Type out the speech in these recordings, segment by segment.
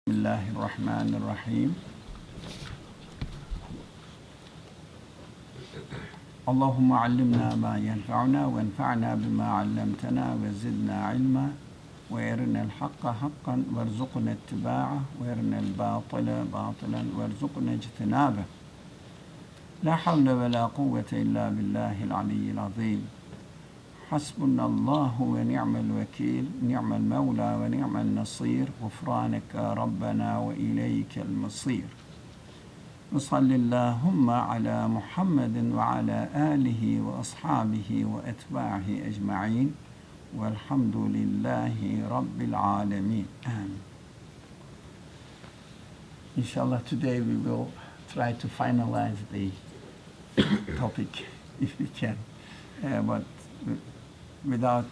الله الرحمن الرحيم اللهم علمنا ما ينفعنا وانفعنا بما علمتنا وزدنا علما وارنا الحق حقا وارزقنا اتباعه وارنا الباطل باطلا وارزقنا اجتنابه لا حول ولا قوة إلا بالله العلي العظيم حسبنا الله ونعم الوكيل نعم المولى ونعم النصير غفرانك ربنا وإليك المصير وصل اللهم على محمد وعلى آله وأصحابه وأتباعه أجمعين والحمد لله رب العالمين آمين. Inshallah, today we will try to finalize the topic if we can, but without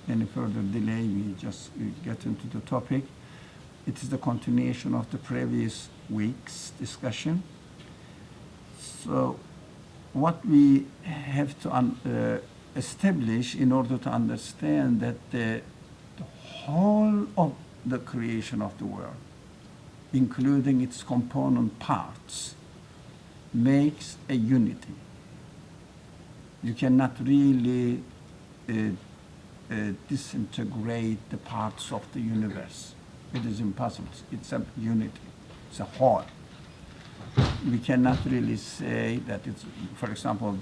any further delay, we just get into the topic. It is the continuation of the previous week's discussion. So what we have to establish in order to understand that the whole of the creation of the world, including its component parts, makes a unity. You cannot really disintegrate the parts of the universe. It is impossible. It's a unity. It's a whole. We cannot really say that it's, for example,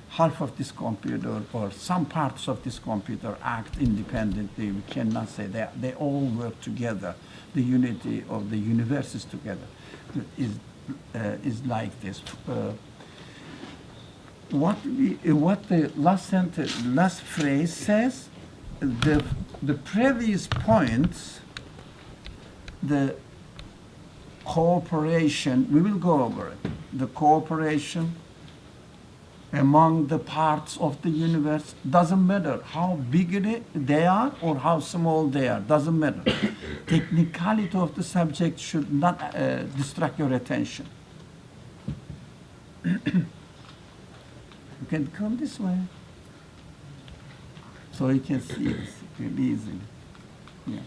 half of this computer or some parts of this computer act independently. We cannot say that they all work together. The unity of the universe is together. Is like this. What the last phrase says, the previous points, the cooperation, we will go over it. The cooperation among the parts of the universe doesn't matter how big they are or how small they are, doesn't matter. Technicality of the subject should not distract your attention. You can come this way, so you can see this really easily. Yeah.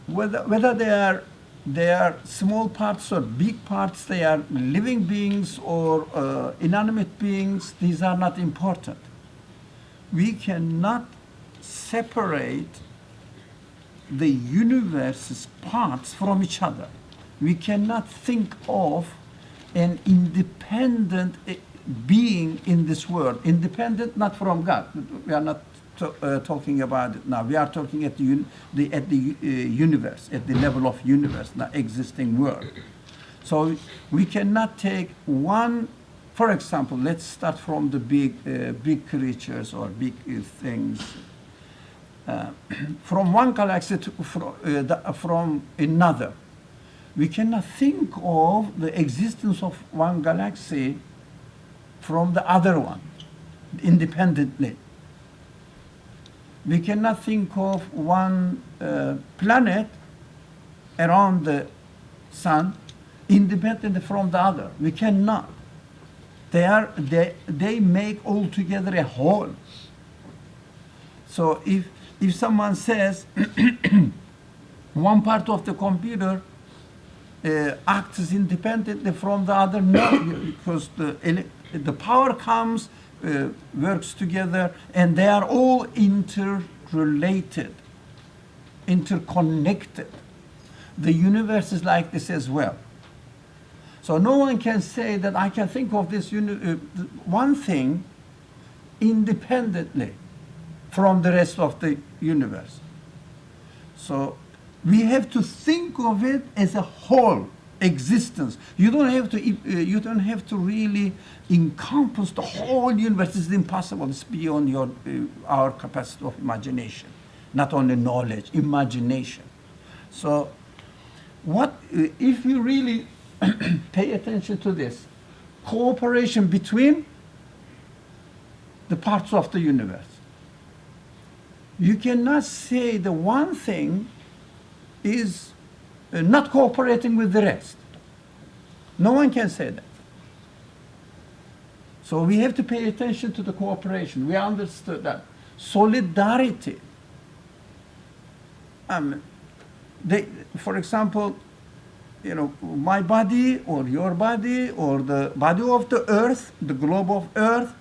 Whether they are small parts or big parts, they are living beings or inanimate beings, these are not important. We cannot separate the universe's parts from each other. We cannot think of an independent being in this world, independent not from God. We are not talking about it now. We are talking at the universe, at the level of universe, not existing world. So we cannot take one, for example, let's start from the big creatures or big things. From one galaxy to from another. We cannot think of the existence of one galaxy from the other one independently. We cannot think of one planet around the sun independently from the other. We cannot. They make altogether a whole. So if someone says one part of the computer acts independently from the other, no, because the power comes, works together, and they are all interrelated, interconnected. The universe is like this as well. So no one can say that I can think of this one thing independently from the rest of the universe. So we have to think of it as a whole existence. You don't have to really encompass the whole universe. It's impossible. It's beyond our capacity of imagination. Not only knowledge, imagination. So what if you really pay attention to this cooperation between the parts of the universe? You cannot say the one thing is not cooperating with the rest. No one can say that. So we have to pay attention to the cooperation. We understood that. Solidarity. For example, my body or your body or the body of the earth, the globe of earth,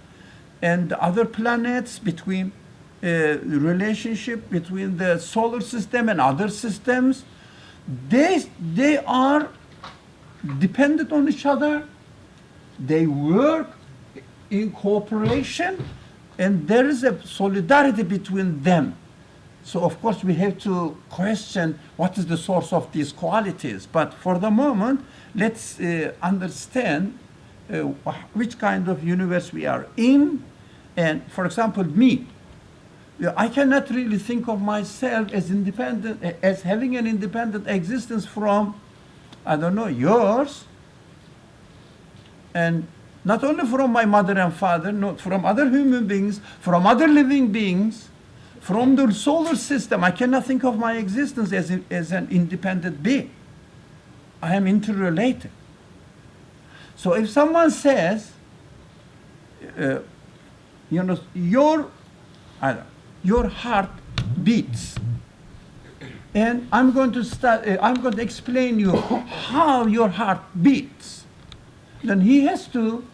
and the other planets, between relationship between the solar system and other systems, they are dependent on each other. They work in cooperation, and there is a solidarity between them. So of course we have to question what is the source of these qualities. But for the moment, let's understand which kind of universe we are in. And for example, me, I cannot really think of myself as independent, as having an independent existence from, I don't know, yours, and not only from my mother and father, not from other human beings, from other living beings, from the solar system. I cannot think of my existence as an independent being. I am interrelated. So if someone says, your heart beats, and I'm going to explain you how your heart beats, then he has to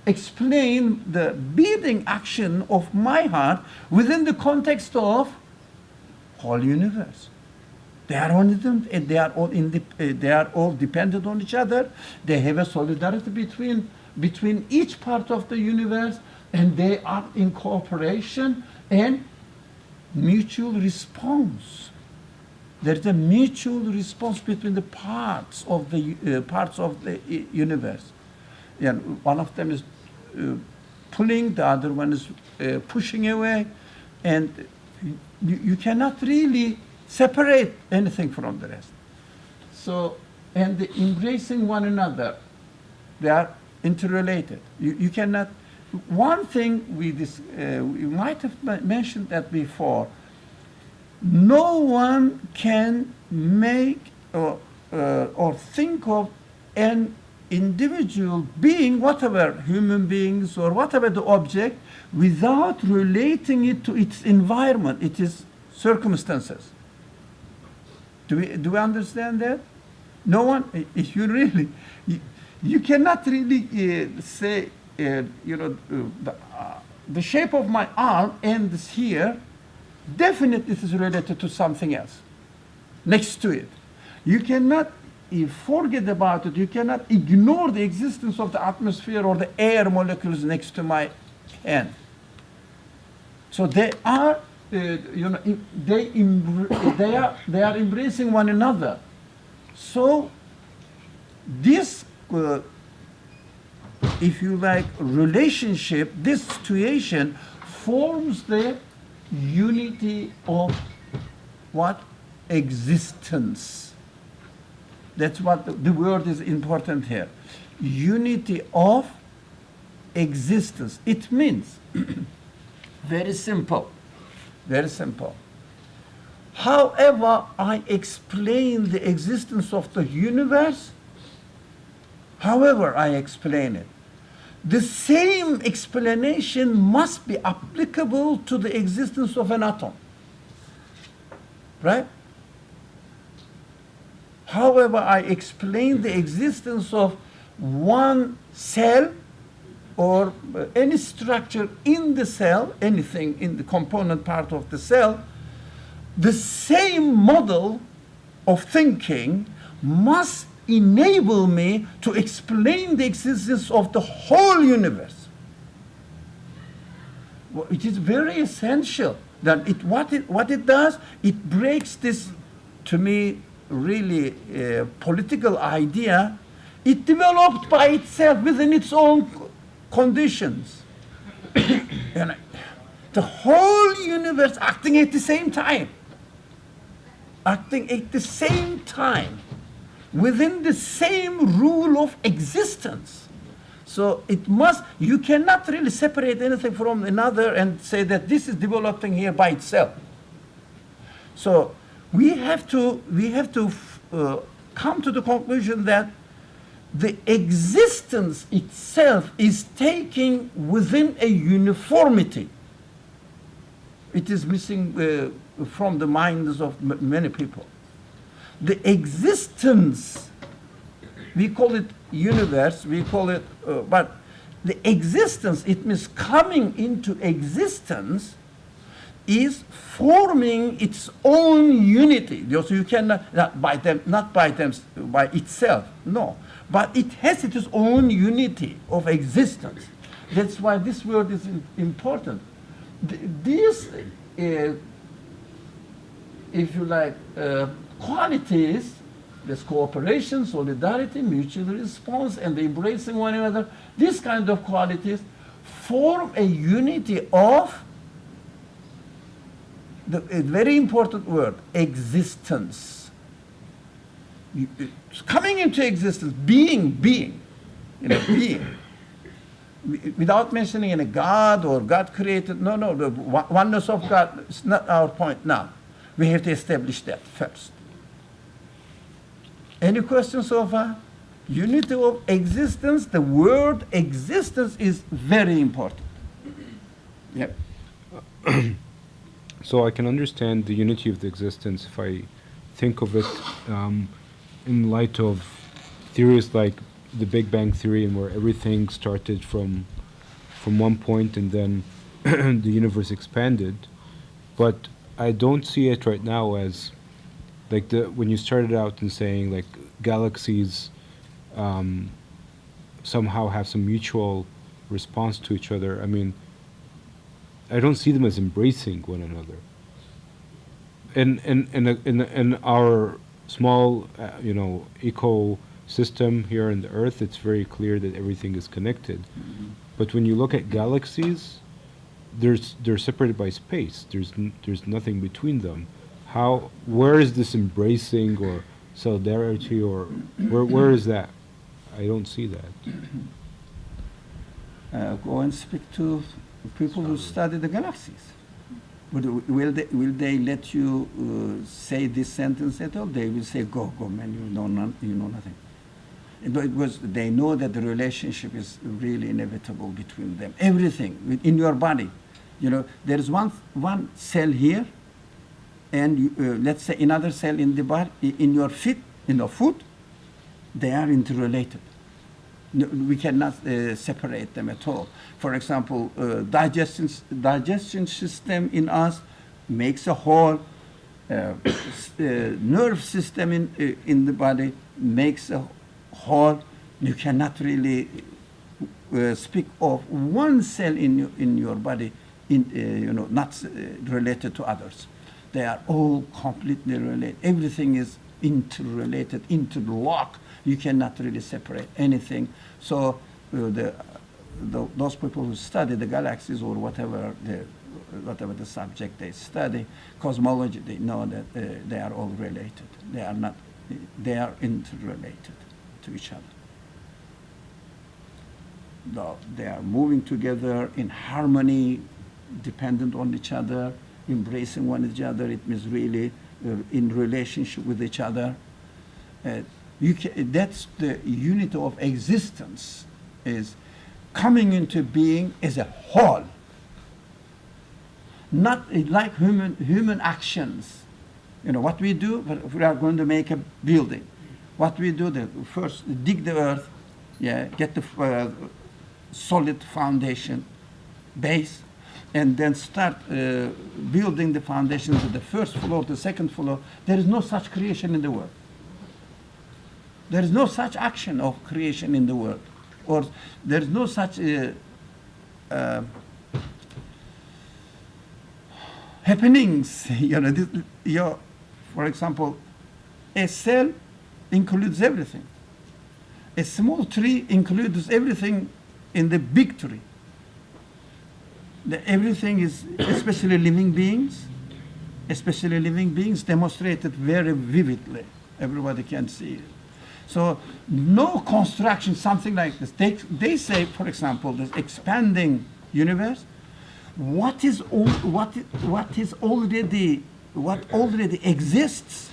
explain the beating action of my heart within the context of whole universe. They are all dependent on each other. They have a solidarity between each part of the universe, and they are in cooperation and mutual response. There is a mutual response between the parts of the universe. One of them is pulling, the other one is pushing away, and you cannot really separate anything from the rest. So, and embracing one another, they are interrelated. You cannot. One thing we might have mentioned that before. No one can make or think of an individual being, whatever, human beings or whatever the object, without relating it to its environment, its circumstances. Do we understand that? No one, if you really, you cannot really say, the shape of my arm ends here. Definitely it is related to something else next to it. You cannot forget about it. You cannot ignore the existence of the atmosphere or the air molecules next to my hand. So they are, they are embracing one another. So this, if you like, relationship, this situation forms the unity of what? Existence. That's what the word is important here. Unity of existence. It means, very simple, very simple. However I explain the existence of the universe, however I explain it, the same explanation must be applicable to the existence of an atom. Right? However I explain the existence of one cell or any structure in the cell, anything in the component part of the cell, the same model of thinking must enable me to explain the existence of the whole universe. Well, it is very essential that what it does, it breaks this, to me, really political idea. It developed by itself within its own conditions. And the whole universe acting at the same time. Acting at the same time. Within the same rule of existence. So you cannot really separate anything from another and say that this is developing here by itself. So we have to come to the conclusion that the existence itself is taking within a uniformity. It is missing from the minds of many people. The existence, we call it universe, we call it, but the existence, it means coming into existence, is forming its own unity. So you cannot, not by itself, no. But it has its own unity of existence. That's why this word is important. These, if you like, qualities, there's cooperation, solidarity, mutual response, and embracing one another, these kind of qualities form a unity of a very important word, existence. It's coming into existence, being, being. Without mentioning any God or God created, no, the oneness of God is not our point now. We have to establish that first. Any questions so far? Unity of existence, the word existence is very important. Yep. So I can understand the unity of the existence if I think of it in light of theories like the Big Bang Theory, and where everything started from one point and then the universe expanded. But I don't see it right now as like when you started out in saying like galaxies somehow have some mutual response to each other. I mean, I don't see them as embracing one another. In our small, ecosystem here on the Earth, it's very clear that everything is connected. Mm-hmm. But when you look at galaxies, they're separated by space. There's nothing between them. Where is this embracing or solidarity, or where is that? I don't see that. Go and speak to people who study the galaxies. Will they let you say this sentence at all? They will say, go, man, you know nothing. Because they know that the relationship is really inevitable between them. Everything in your body, there is one cell here, and let's say another cell in the body, in your feet, in the foot, they are interrelated. No, we cannot separate them at all. For example, digestion system in us makes a whole. Nerve system in the body makes a whole. You cannot really speak of one cell in your body, not related to others. They are all completely related. Everything is interrelated, interlocked. You cannot really separate anything. So those people who study the galaxies or whatever the subject they study, cosmology, they know that they are all related. They are interrelated to each other. They are moving together in harmony, dependent on each other, embracing one another. It means really in relationship with each other. That's the unity of existence, is coming into being as a whole. Not like human actions. What we do, if we are going to make a building, what we do, first dig the earth, get the solid foundation, base, and then start building the foundation to the first floor, the second floor. There is no such creation in the world. There is no such action of creation in the world, or there is no such happenings. For example, a cell includes everything. A small tree includes everything in the big tree. Everything is, especially living beings, demonstrated very vividly. Everybody can see it. So no construction, something like this. They say, for example, this expanding universe, what already exists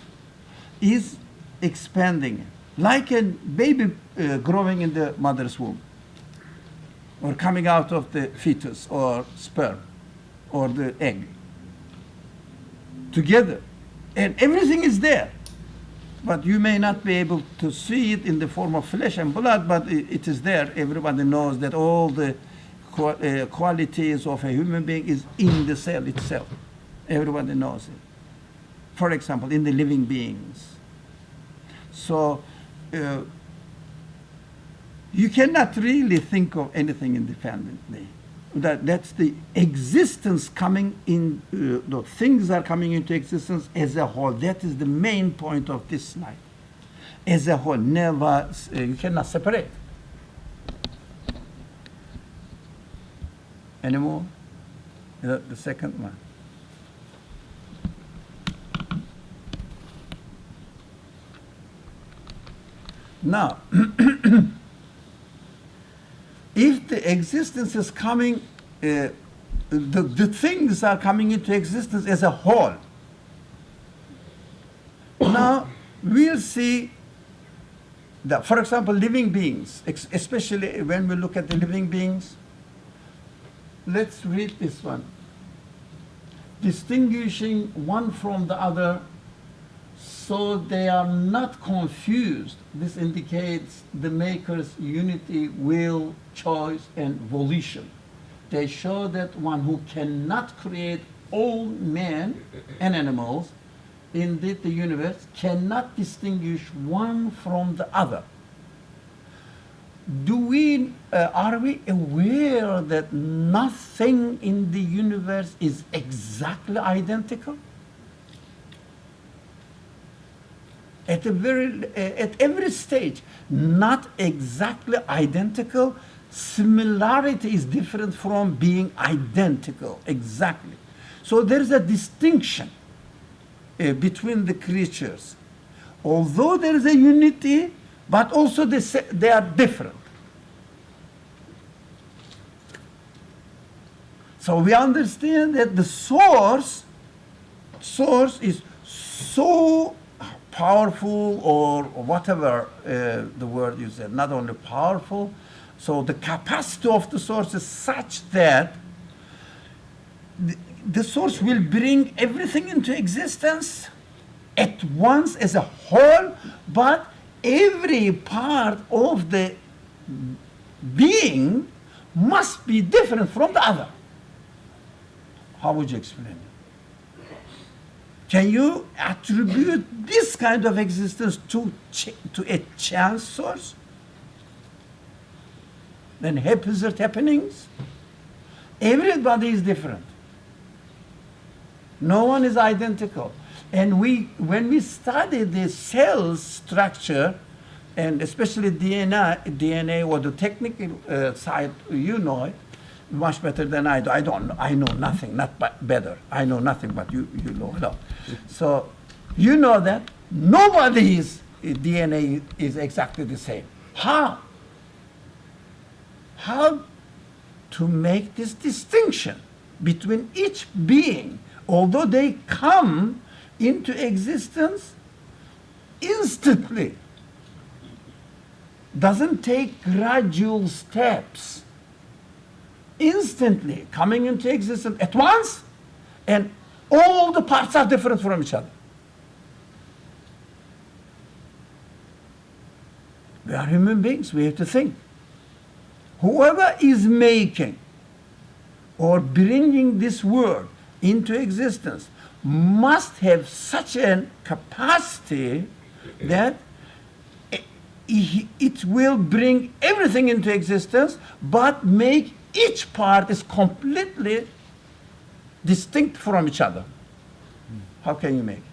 is expanding. like a baby growing in the mother's womb, or coming out of the fetus or sperm or the egg together. And everything is there. But you may not be able to see it in the form of flesh and blood, but it is there. Everybody knows that all the qualities of a human being is in the cell itself. Everybody knows it. For example, in the living beings. So you cannot really think of anything independently. That's the existence coming in, the things are coming into existence as a whole. That is the main point of this slide. As a whole, never, you cannot separate. Any more? The second one. Now, if the existence is coming, the things are coming into existence as a whole. Now, we'll see that, for example, living beings, especially when we look at the living beings, let's read this one. Distinguishing one from the other so they are not confused. This indicates the Maker's unity, will, choice, and volition. They show that one who cannot create all men and animals, indeed the universe, cannot distinguish one from the other. Are we aware that nothing in the universe is exactly identical? At every stage, not exactly identical. Similarity is different from being identical, exactly. So there is a distinction between the creatures. Although there is a unity, but also they are different. So we understand that the source is so powerful, or whatever the word you said, not only powerful. So the capacity of the source is such that the source will bring everything into existence at once as a whole, but every part of the being must be different from the other. How would you explain it? Can you attribute this kind of existence to a chance source? Then haphazard happenings? Everybody is different. No one is identical. And when we study the cell structure, and especially DNA or the technical side, you know it much better than I do. I know nothing, not better. I know nothing, but you know a lot. So you know that nobody's DNA is exactly the same. How? How to make this distinction between each being, although they come into existence instantly, doesn't take gradual steps. Instantly coming into existence at once, and all the parts are different from each other. We are human beings, we have to think. Whoever is making or bringing this world into existence must have such a capacity that it will bring everything into existence, but make each part is completely distinct from each other. How can you make it?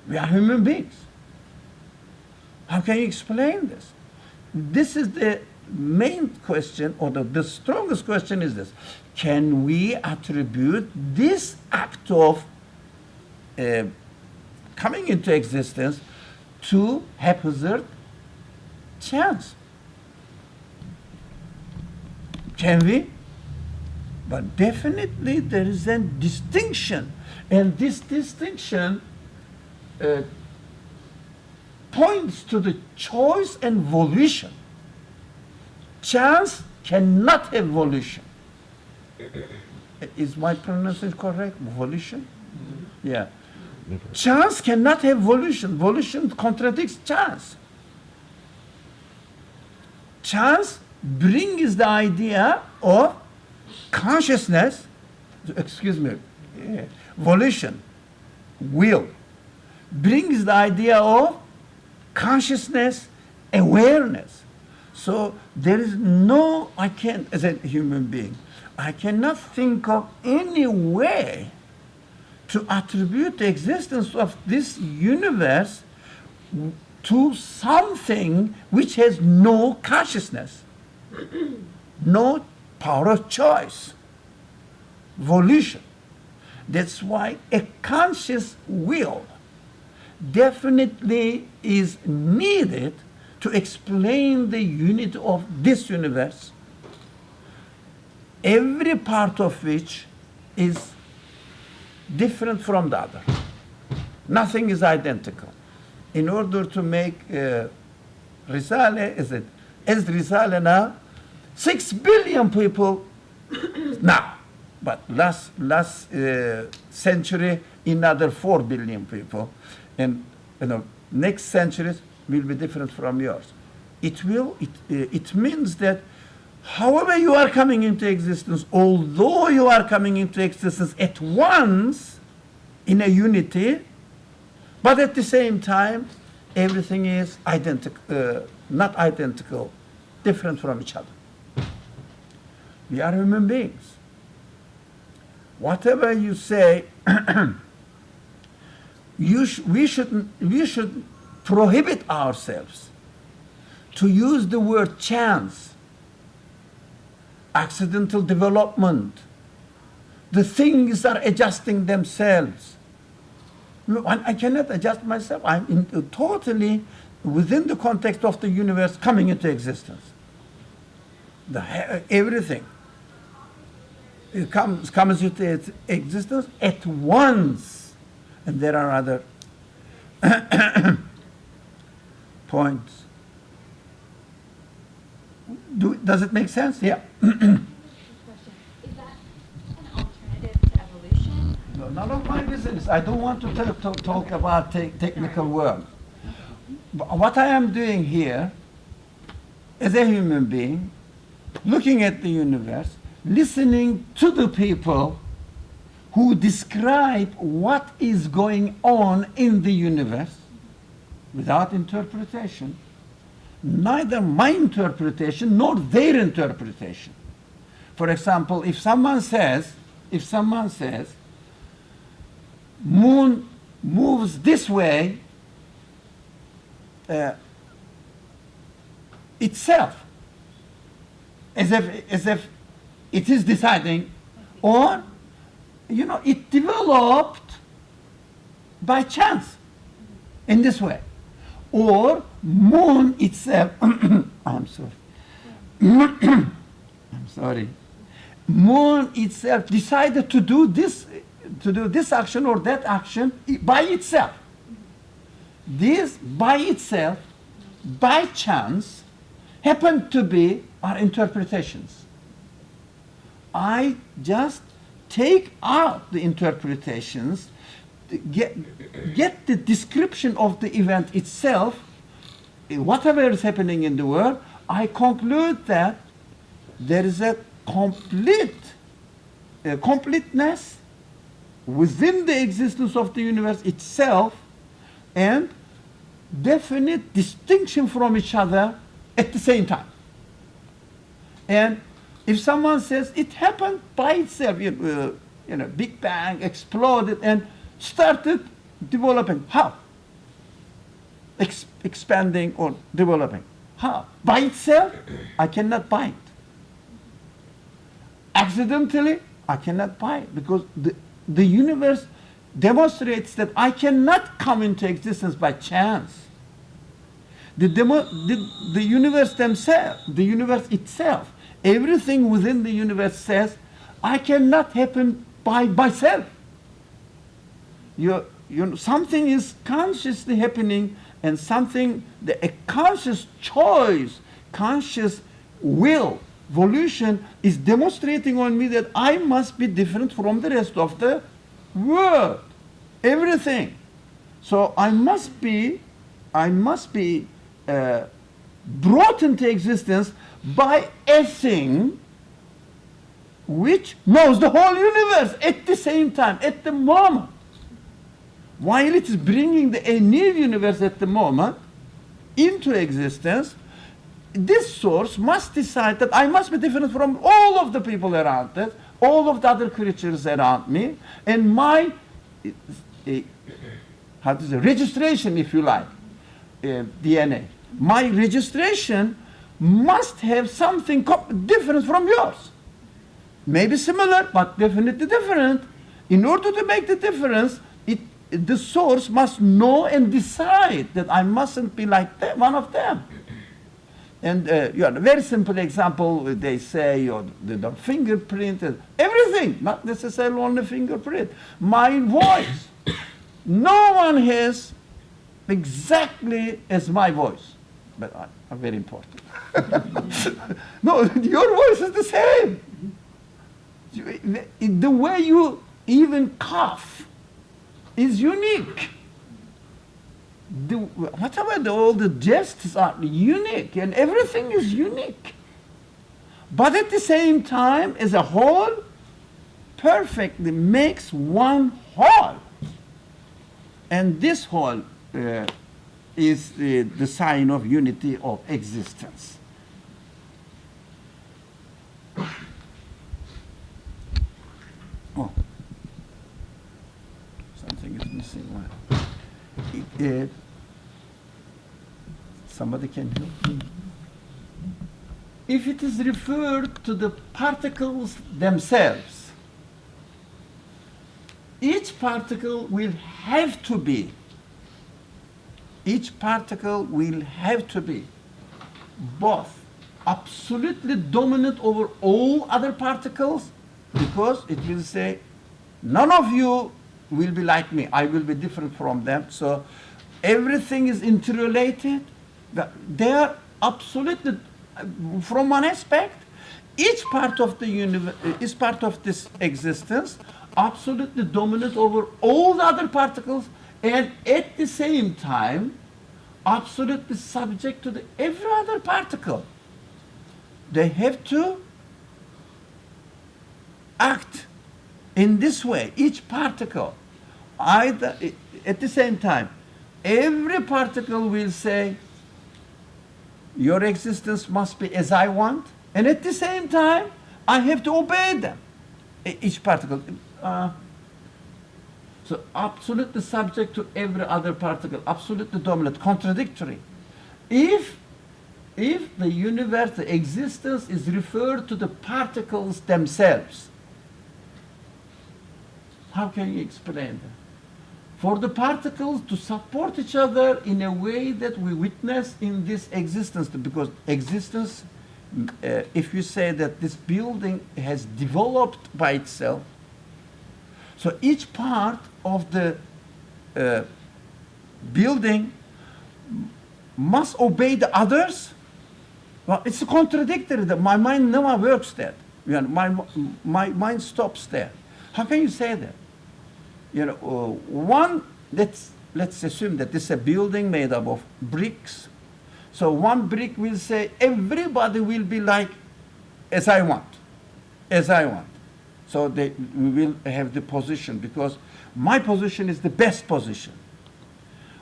We are human beings. How can you explain this? This is the main question, or the strongest question is this. Can we attribute this act of coming into existence to haphazard chance? Can we? But definitely there is a distinction. And this distinction points to the choice and volition. Chance cannot have volition. Is my pronunciation correct? Volition? Yeah. Chance cannot have volition. Volition contradicts chance. Chance brings the idea of consciousness, volition, will, brings the idea of consciousness, awareness. So there is no, I can't, as a human being, I cannot think of any way to attribute the existence of this universe to something which has no consciousness, no power of choice, volition. That's why a conscious will definitely is needed to explain the unity of this universe, every part of which is different from the other. Nothing is identical. In order to make Risale, as Risale now, 6 billion people now, but last century, another 4 billion people, and next centuries will be different from yours. It means that however you are coming into existence, although you are coming into existence at once in a unity, but at the same time, everything is not identical, different from each other. We are human beings. Whatever you say, we should prohibit ourselves to use the word chance, accidental development. The things are adjusting themselves. I cannot adjust myself. I'm totally within the context of the universe coming into existence. Everything comes into existence at once. And there are other points. Does it make sense? Yeah. Question. Is that an alternative to evolution? No, none of my business. I don't want to talk about technical words. What I am doing here, as a human being, looking at the universe, listening to the people who describe what is going on in the universe without interpretation, neither my interpretation nor their interpretation. For example, if someone says, moon moves this way itself, as if it is deciding, or it developed by chance in this way, or moon itself. I'm sorry. I'm sorry. Moon itself decided to do this action or that action by itself. This by itself, by chance, happened to be our interpretations. I just take out the interpretations, get the description of the event itself, whatever is happening in the world. I conclude that there is a completeness within the existence of the universe itself, and definite distinction from each other at the same time. And if someone says it happened by itself, Big Bang exploded and started developing, how? Expanding or developing, how? By itself, I cannot buy it. Accidentally, I cannot buy it, because the universe demonstrates that I cannot come into existence by chance. The universe the universe itself, everything within the universe says, I cannot happen by myself. something is consciously happening, and something, a conscious choice, conscious will, volition is demonstrating on me that I must be different from the rest of the world, everything. So I must be brought into existence by a thing which knows the whole universe at the same time, at the moment. While it is bringing a new universe at the moment into existence, this source must decide that I must be different from all of the people around it, all of the other creatures around me, and my registration, if you like, DNA. My registration must have something different from yours. Maybe similar, but definitely different. In order to make the difference, the source must know and decide that I mustn't be like them, one of them. And a very simple example, they say, the fingerprint, everything, not necessarily only fingerprint. My voice, no one has exactly as my voice, but are very important. No, your voice is the same. The way you even cough is unique. Whatever all the gests are unique, and everything is unique. But at the same time, as a whole, perfectly makes one whole. And this whole is the sign of unity of existence. Oh, something is missing. Somebody can help me. If it is referred to the particles themselves, each particle will have to be both absolutely dominant over all other particles, because it will say, none of you will be like me, I will be different from them. So everything is interrelated. They are absolutely, from one aspect, each part of the universe, is part of this existence, absolutely dominant over all the other particles, and at the same time, absolutely subject to every other particle. They have to act in this way, each particle. Either at the same time, every particle will say, your existence must be as I want, and at the same time, I have to obey them. Each particle. So absolutely subject to every other particle, absolutely dominant, contradictory. If the universe, the existence is referred to the particles themselves, how can you explain that? For the particles to support each other in a way that we witness in this existence, because existence, if you say that this building has developed by itself, so each part of the building must obey the others. Well, it's contradictory. My mind never works that. My mind stops there. How can you say that? Let's assume that this is a building made up of bricks. So one brick will say, everybody will be like as I want. So we will have the position, because my position is the best position.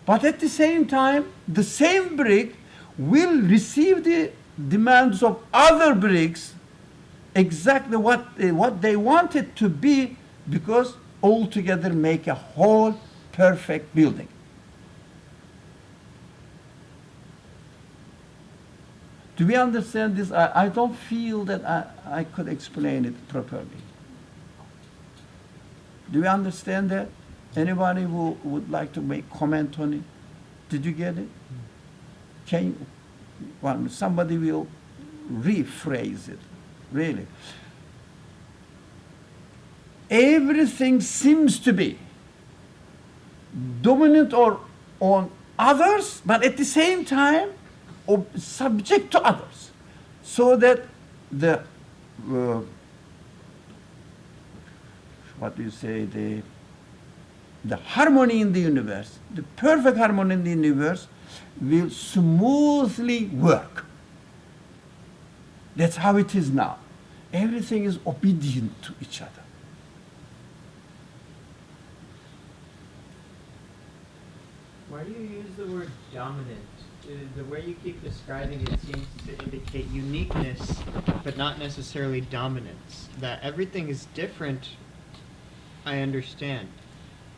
But at the same time, the same brick will receive the demands of other bricks, exactly what they want it to be, because all together make a whole perfect building. Do we understand this? I don't feel that I could explain it properly. Do we understand that? Anybody who would like to make comment on it? Did you get it? Somebody will rephrase it, really. Everything seems to be dominant or on others, but at the same time subject to others, so that the what do you say, the harmony in the universe, the perfect harmony in the universe will smoothly work. That's how it is now. Everything is obedient to each other. Why do you use the word dominant? The way you keep describing it seems to indicate uniqueness, but not necessarily dominance. That everything is different, I understand.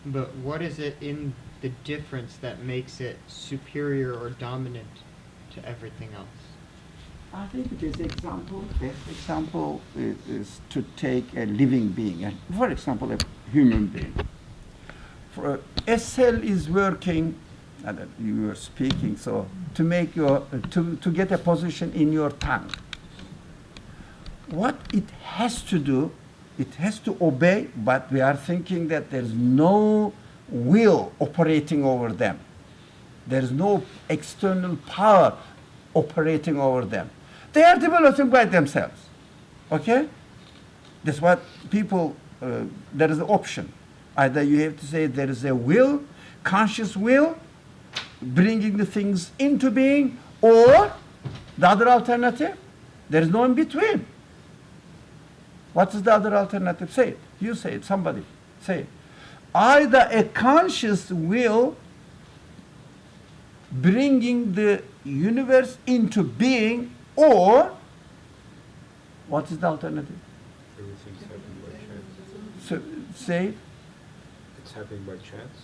But what is it in the difference that makes it superior or dominant to everything else? I think this example, best example is to take a living being, for example, a human being. For a cell is working, you were speaking, so to make your, to get a position in your tongue. What it has to do, it has to obey, but we are thinking that there's no will operating over them. There's no external power operating over them. They are developing by themselves, okay? That's what people, there is an option. Either you have to say there is a will, conscious will, bringing the things into being, or the other alternative, there is no in between. What is the other alternative? Say it. You say it. Somebody say it. Either a conscious will bringing the universe into being, or what is the alternative? Everything's happening by chance. So say it. It's happening by chance.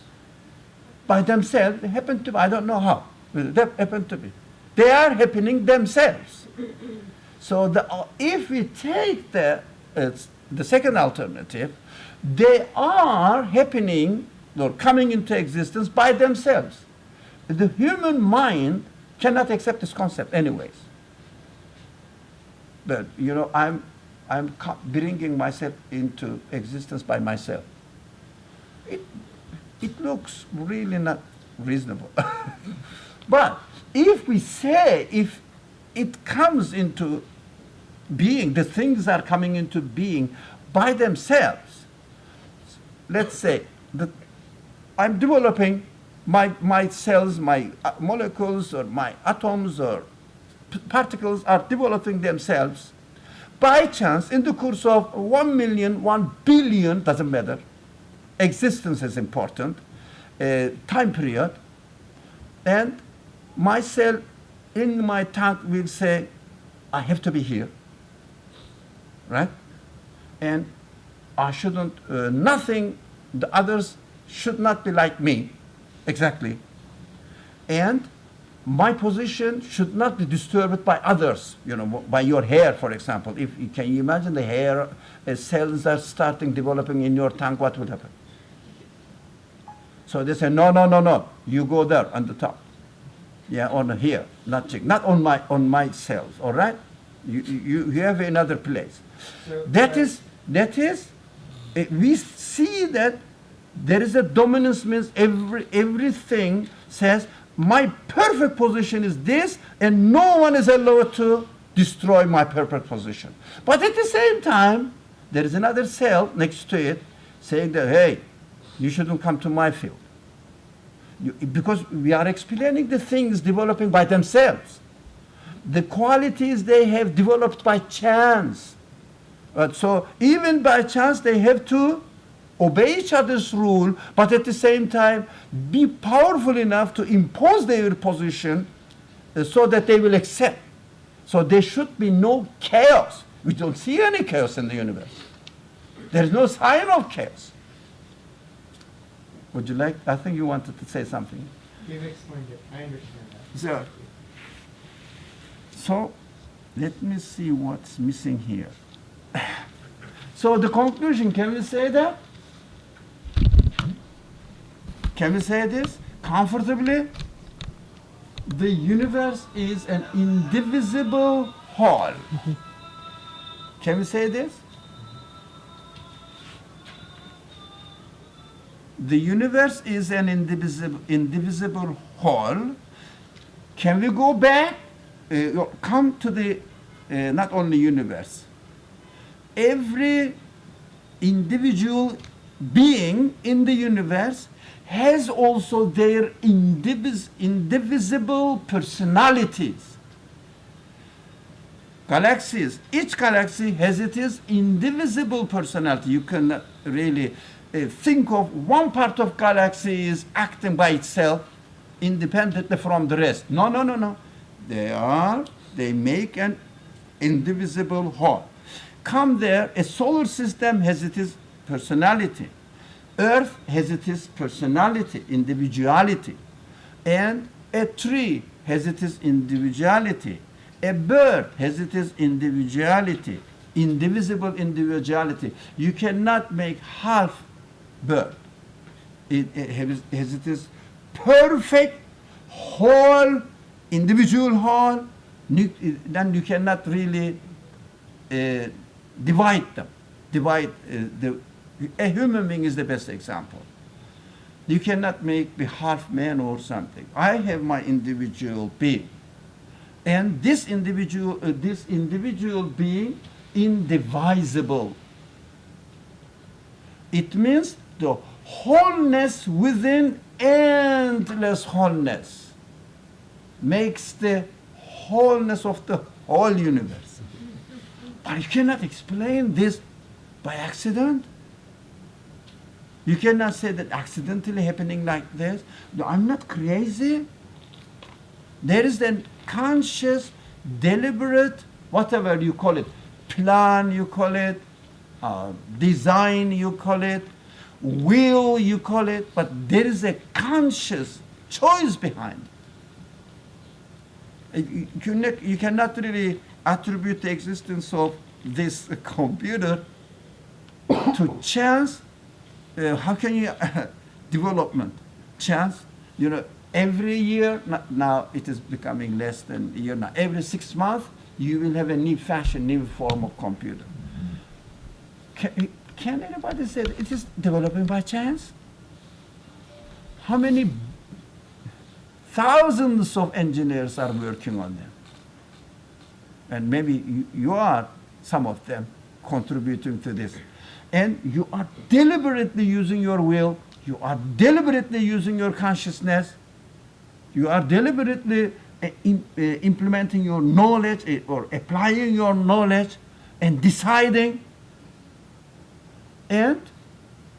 By themselves, they happen to be. I don't know how. They happen to be. They are happening themselves. So if we take the second alternative, they are happening or coming into existence by themselves. The human mind cannot accept this concept anyways. But I'm bringing myself into existence by myself. It looks really not reasonable. But if we say, if it comes into being, the things are coming into being by themselves, let's say that I'm developing my cells, my molecules, or my atoms, or particles are developing themselves by chance in the course of 1 million, 1 billion, doesn't matter. Existence is important, time period, and my cell in my tongue will say, I have to be here, right? And I shouldn't, nothing, the others should not be like me, exactly. And my position should not be disturbed by others, by your hair, for example. Can you imagine the hair cells are starting developing in your tongue, what would happen? So they say, no, you go there on the top. Yeah, on here, not on my cells, all right? You have another place. So, That is, we see that there is a dominance, means everything says, my perfect position is this, and no one is allowed to destroy my perfect position. But at the same time, there is another cell next to it saying that, hey, you shouldn't come to my field. Because we are explaining the things developing by themselves. The qualities they have developed by chance. So even by chance, they have to obey each other's rule, but at the same time, be powerful enough to impose their position so that they will accept. So there should be no chaos. We don't see any chaos in the universe. There is no sign of chaos. Would you like? I think you wanted to say something. You've explained it. I understand that. So let me see what's missing here. So the conclusion, can we say that? Can we say this comfortably? The universe is an indivisible whole. Can we say this? the universe is an indivisible whole. Can we go back, come to the, not only universe, every individual being in the universe has also their indivisible personalities. Galaxies, each galaxy has its indivisible personality. You can really think of one part of galaxy is acting by itself independently from the rest. No, no, no, no. They make an indivisible whole. Come there, a solar system has its personality. Earth has its personality, individuality. And a tree has its individuality. A bird has its individuality, indivisible individuality. You cannot make half bird. It has its perfect whole, individual whole. Then you cannot really divide them. A human being is the best example. You cannot make me half man or something. I have my individual being. And this individual being, indivisible. It means the wholeness within endless wholeness makes the wholeness of the whole universe. But you cannot explain this by accident. You cannot say that accidentally happening like this. No, I'm not crazy. There is a conscious, deliberate, whatever you call it, plan you call it, design you call it, will you call it, but there is a conscious choice behind it. You cannot really attribute the existence of this computer to chance. How can you development chance? You know, every year now it is becoming less than a year now. Every 6 months you will have a new fashion, new form of computer. Can anybody say that it is developing by chance? How many thousands of engineers are working on them? And maybe you are some of them contributing to this. And you are deliberately using your will, you are deliberately using your consciousness, you are deliberately implementing your knowledge or applying your knowledge and deciding. And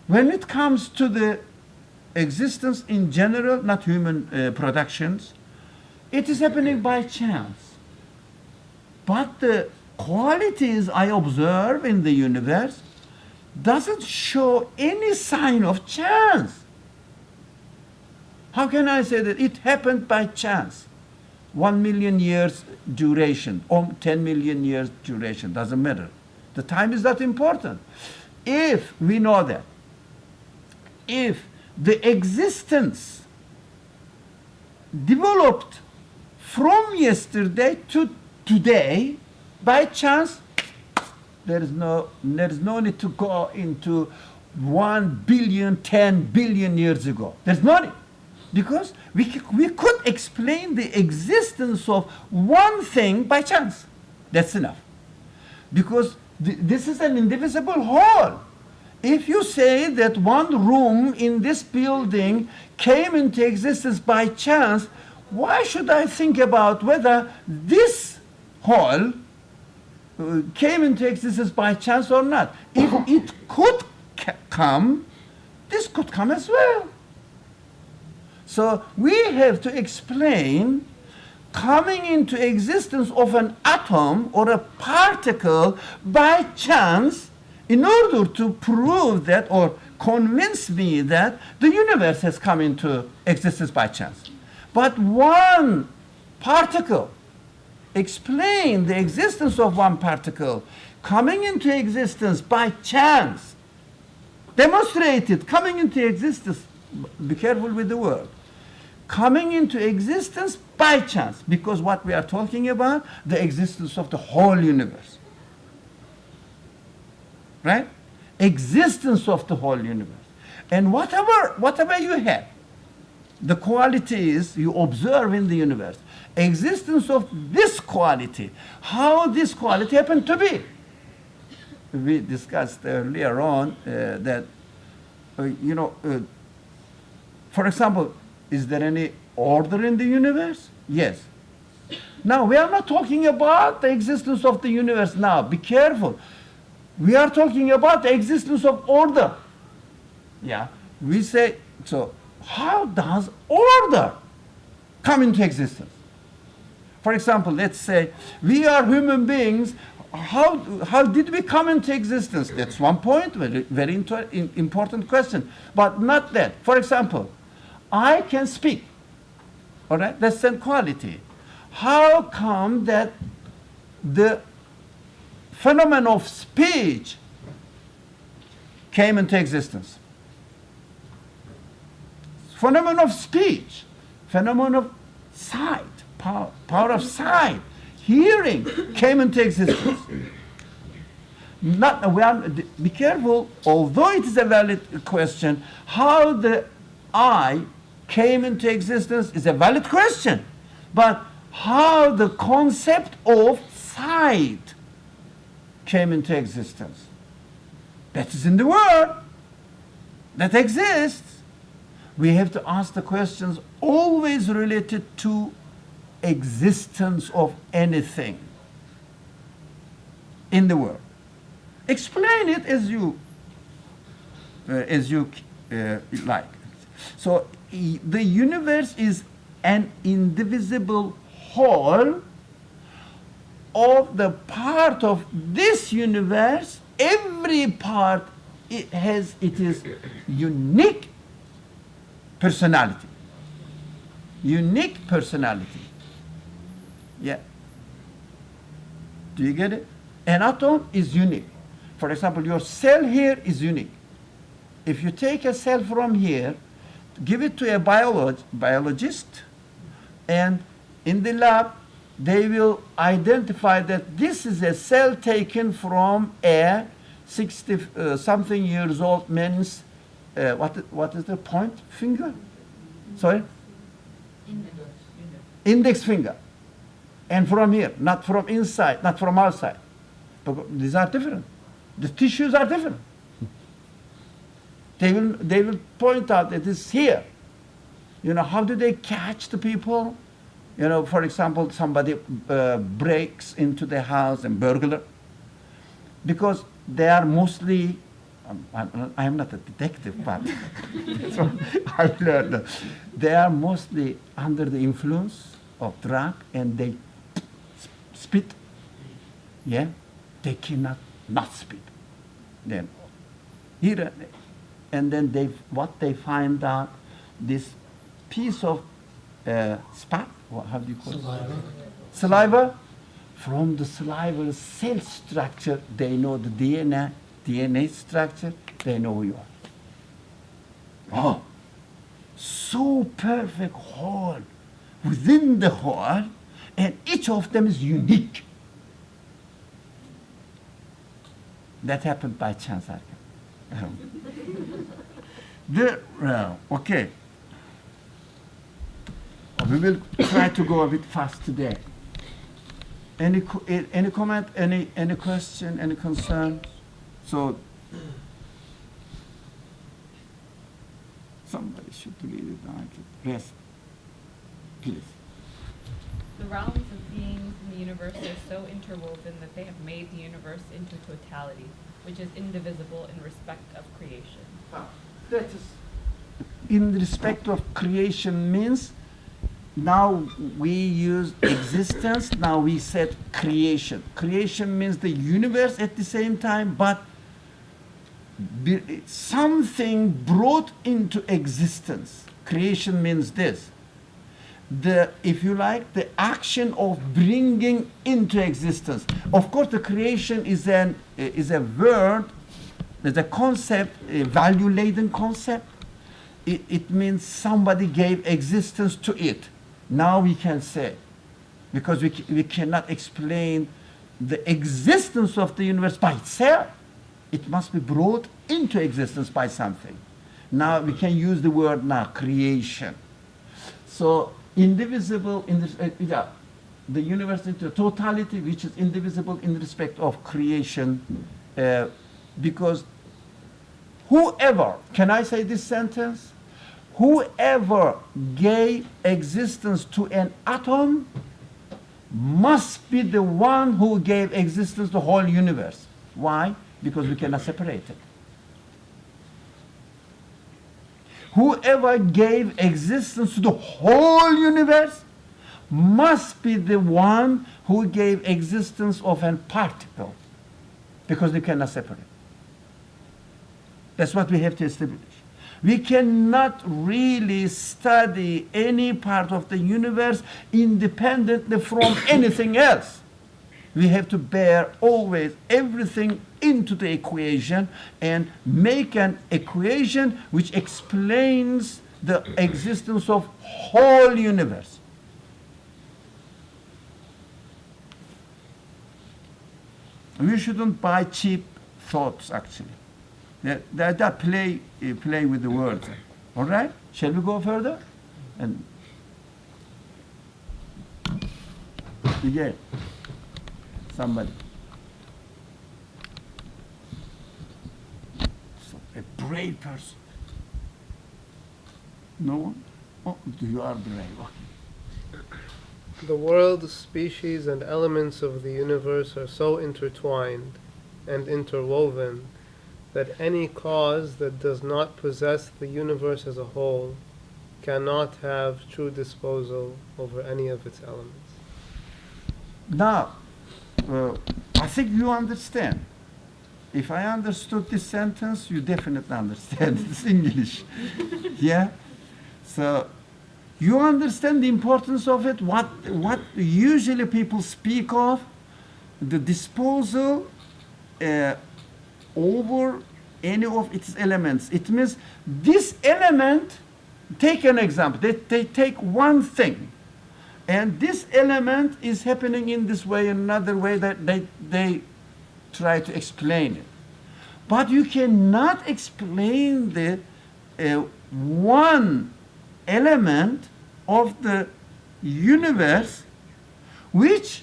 when it comes to the existence in general, not human productions, it is happening by chance. But the qualities I observe in the universe doesn't show any sign of chance. How can I say that it happened by chance? 1 million years duration, or 10 million years duration, doesn't matter. The time is not important. If we know that, if the existence developed from yesterday to today by chance, there is no need to go into 1 billion, 10 billion years ago. There's no need. Because we could explain the existence of one thing by chance. That's enough. Because this is an indivisible whole. If you say that one room in this building came into existence by chance, why should I think about whether this whole came into existence by chance or not? If it could come, this could come as well. So we have to explain coming into existence of an atom or a particle by chance in order to prove that or convince me that the universe has come into existence by chance. But one particle, explain the existence of one particle coming into existence by chance, demonstrated coming into existence, be careful with the word, coming into existence by chance, because what we are talking about, the existence of the whole universe. Right? Existence of the whole universe. And whatever you have, the qualities you observe in the universe, existence of this quality, how this quality happened to be. We discussed earlier on that, for example, is there any order in the universe? Yes. Now, we are not talking about the existence of the universe now. Be careful. We are talking about the existence of order. Yeah. We say, so how does order come into existence? For example, let's say we are human beings. How did we come into existence? That's one point, very important question. But not that. For example, I can speak. All right, that's an quality. How come that the phenomenon of speech came into existence? Phenomenon of speech, phenomenon of sight, power of sight, hearing came into existence. Be careful, although it is a valid question, how the eye came into existence is a valid question. But how the concept of sight came into existence, that is in the world, that exists. We have to ask the questions always related to existence of anything in the world. Explain it as you like. So the universe is an indivisible whole of the part of this universe. Every part it is unique personality. Unique personality. Yeah. Do you get it? An atom is unique. For example, your cell here is unique. If you take a cell from here, give it to a biologist, and in the lab, they will identify that this is a cell taken from a 60-something years old man's, what is the point finger? Sorry? Index finger. And from here, not from inside, not from outside. But these are different. The tissues are different. They will point out that it's here. How do they catch the people? For example, somebody breaks into the house and burglar. Because they are mostly, I am not a detective, but so I learned that they are mostly under the influence of drug, and they spit. Yeah, they cannot not spit. Then here, and then what they find out, this piece of spat, how do you call it? Saliva. From the salivary cell structure, they know the DNA structure, they know who you are. Oh, so perfect whole within the whole, and each of them is unique. That happened by chance. Okay. We will try to go a bit fast today. Any comment, any question, any concern? So somebody should read it down. Rest, please. The realms of beings in the universe are so interwoven that they have made the universe into totality, which is indivisible in respect of creation. That is, in respect of creation means, now we use existence, now we said creation. Creation means the universe at the same time, but something brought into existence. Creation means this. If you like, the action of bringing into existence. Of course, the creation is a word, there's a concept, a value-laden concept. It means somebody gave existence to it. Now we can say, because we cannot explain the existence of the universe by itself. It must be brought into existence by something. Now we can use the word now, creation. So indivisible in this, the universe into totality, which is indivisible in respect of creation, because whoever, can I say this sentence? Whoever gave existence to an atom must be the one who gave existence to the whole universe. Why? Because we cannot separate it. Whoever gave existence to the whole universe must be the one who gave existence of a particle, because we cannot separate. That's what we have to establish. We cannot really study any part of the universe independently from anything else. We have to bear always everything into the equation and make an equation which explains the existence of whole universe. We shouldn't buy cheap thoughts, actually. That play with the words. All right? Shall we go further? And again, somebody. So, a brave person. No one? Oh, you are brave. The world, species, and elements of the universe are so intertwined and interwoven that any cause that does not possess the universe as a whole cannot have true disposal over any of its elements. Now, I think you understand. If I understood this sentence, you definitely understand. It's English. Yeah? So, you understand the importance of it, what usually people speak of, the disposal over any of its elements. It means this element, take an example, they take one thing, and this element is happening in this way, another way, that they try to explain it. But you cannot explain the one element of the universe which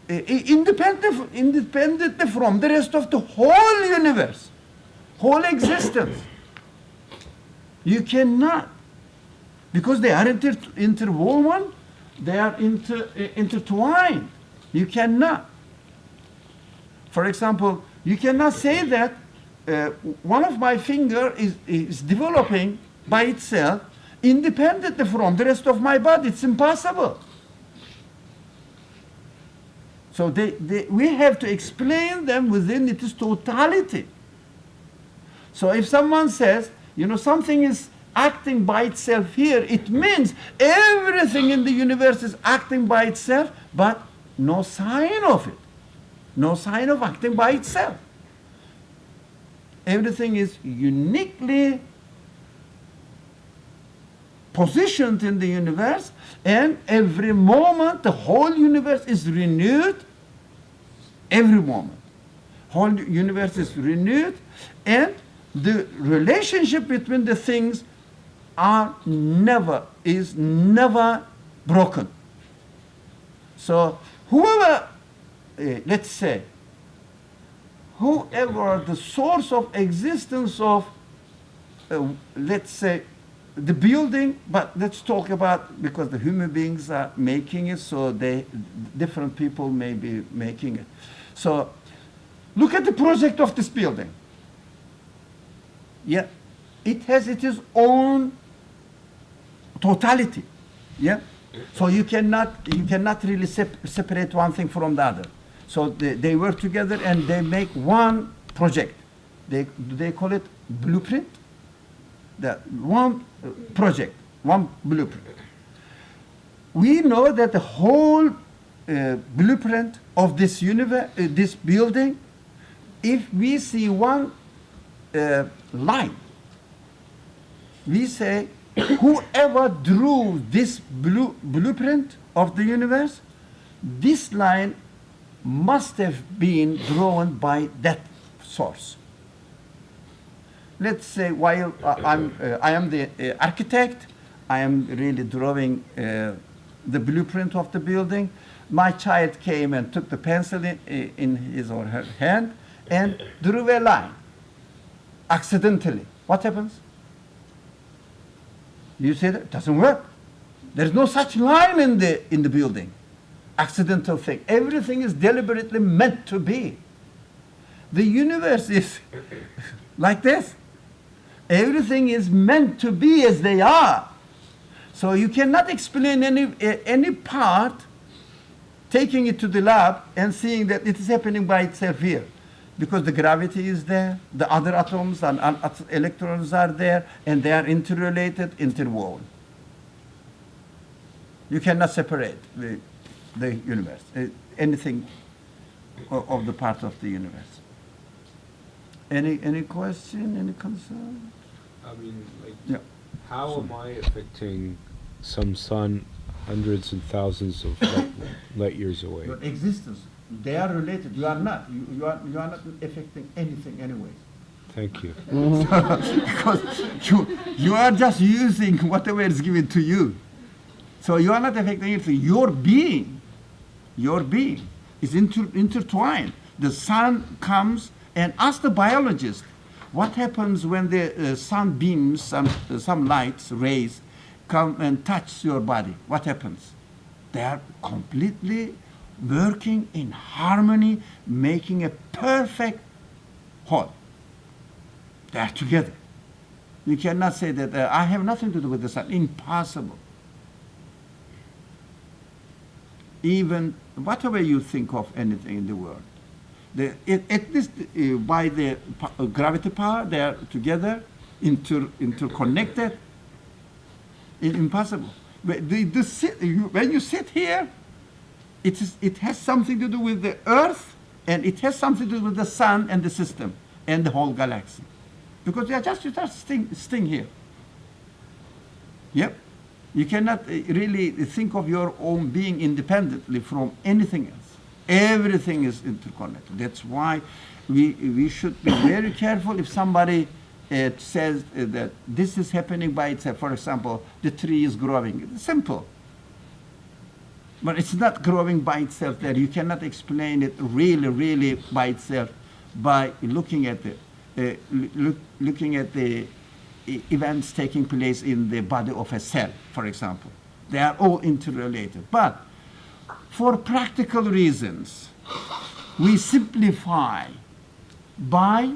independently from the rest of the whole universe, whole existence. You cannot, because they are interwoven, they are intertwined. You cannot. For example, you cannot say that one of my fingers is developing by itself independently from the rest of my body. It's impossible. So we have to explain them within its totality. So if someone says, something is acting by itself here, it means everything in the universe is acting by itself, but no sign of it. No sign of acting by itself. Everything is uniquely positioned in the universe, and every moment the whole universe is renewed. Every moment. Whole universe is renewed, and the relationship between the things is never broken. So whoever, let's say, whoever the source of existence of, let's say, the building, but let's talk about, because the human beings are making it, so different people may be making it. So look at the project of this building. Yeah, it has its own totality. Yeah, so you cannot really separate one thing from the other. So they work together and they make one project. They call it blueprint. The one project, one blueprint. We know that the whole blueprint of this universe, this building, if we see one line, we say, whoever drew this blueprint of the universe, this line must have been drawn by that source. let's say while I am the architect, I am really drawing the blueprint of the building. My child came and took the pencil in his or her hand and drew a line accidentally. What happens? You say that it doesn't work. There's no such line in the building. Accidental thing. Everything is deliberately meant to be. The universe is like this. Everything is meant to be as they are. So you cannot explain any part, taking it to the lab and seeing that it is happening by itself here. Because the gravity is there, the other atoms and electrons are there, and they are interrelated, interwoven. You cannot separate the universe, anything of the part of the universe. Any question, any concern? I mean, like, Yeah. how am I affecting some sun hundreds and thousands of light years away? Your existence, they are related. You are not. You are not affecting anything anyway. Thank you. Because you are just using whatever is given to you. So you are not affecting anything. Your being is intertwined. The sun comes, and ask the biologist, what happens when the sun beams, some lights, rays, come and touch your body? What happens? They are completely working in harmony, making a perfect whole. They are together. You cannot say that I have nothing to do with the sun. Impossible. Even whatever you think of anything in the world, at least by the gravity power, they are together, interconnected. Impossible. When you sit here, it has something to do with the Earth, and it has something to do with the sun and the system and the whole galaxy, because you are just staying here. Yep. You cannot really think of your own being independently from anything else. Everything is interconnected. That's why we should be very careful if somebody says that this is happening by itself. For example, the tree is growing. It's simple. But it's not growing by itself there. You cannot explain it really by itself by looking at the events taking place in the body of a cell, for example. They are all interrelated. But for practical reasons, we simplify by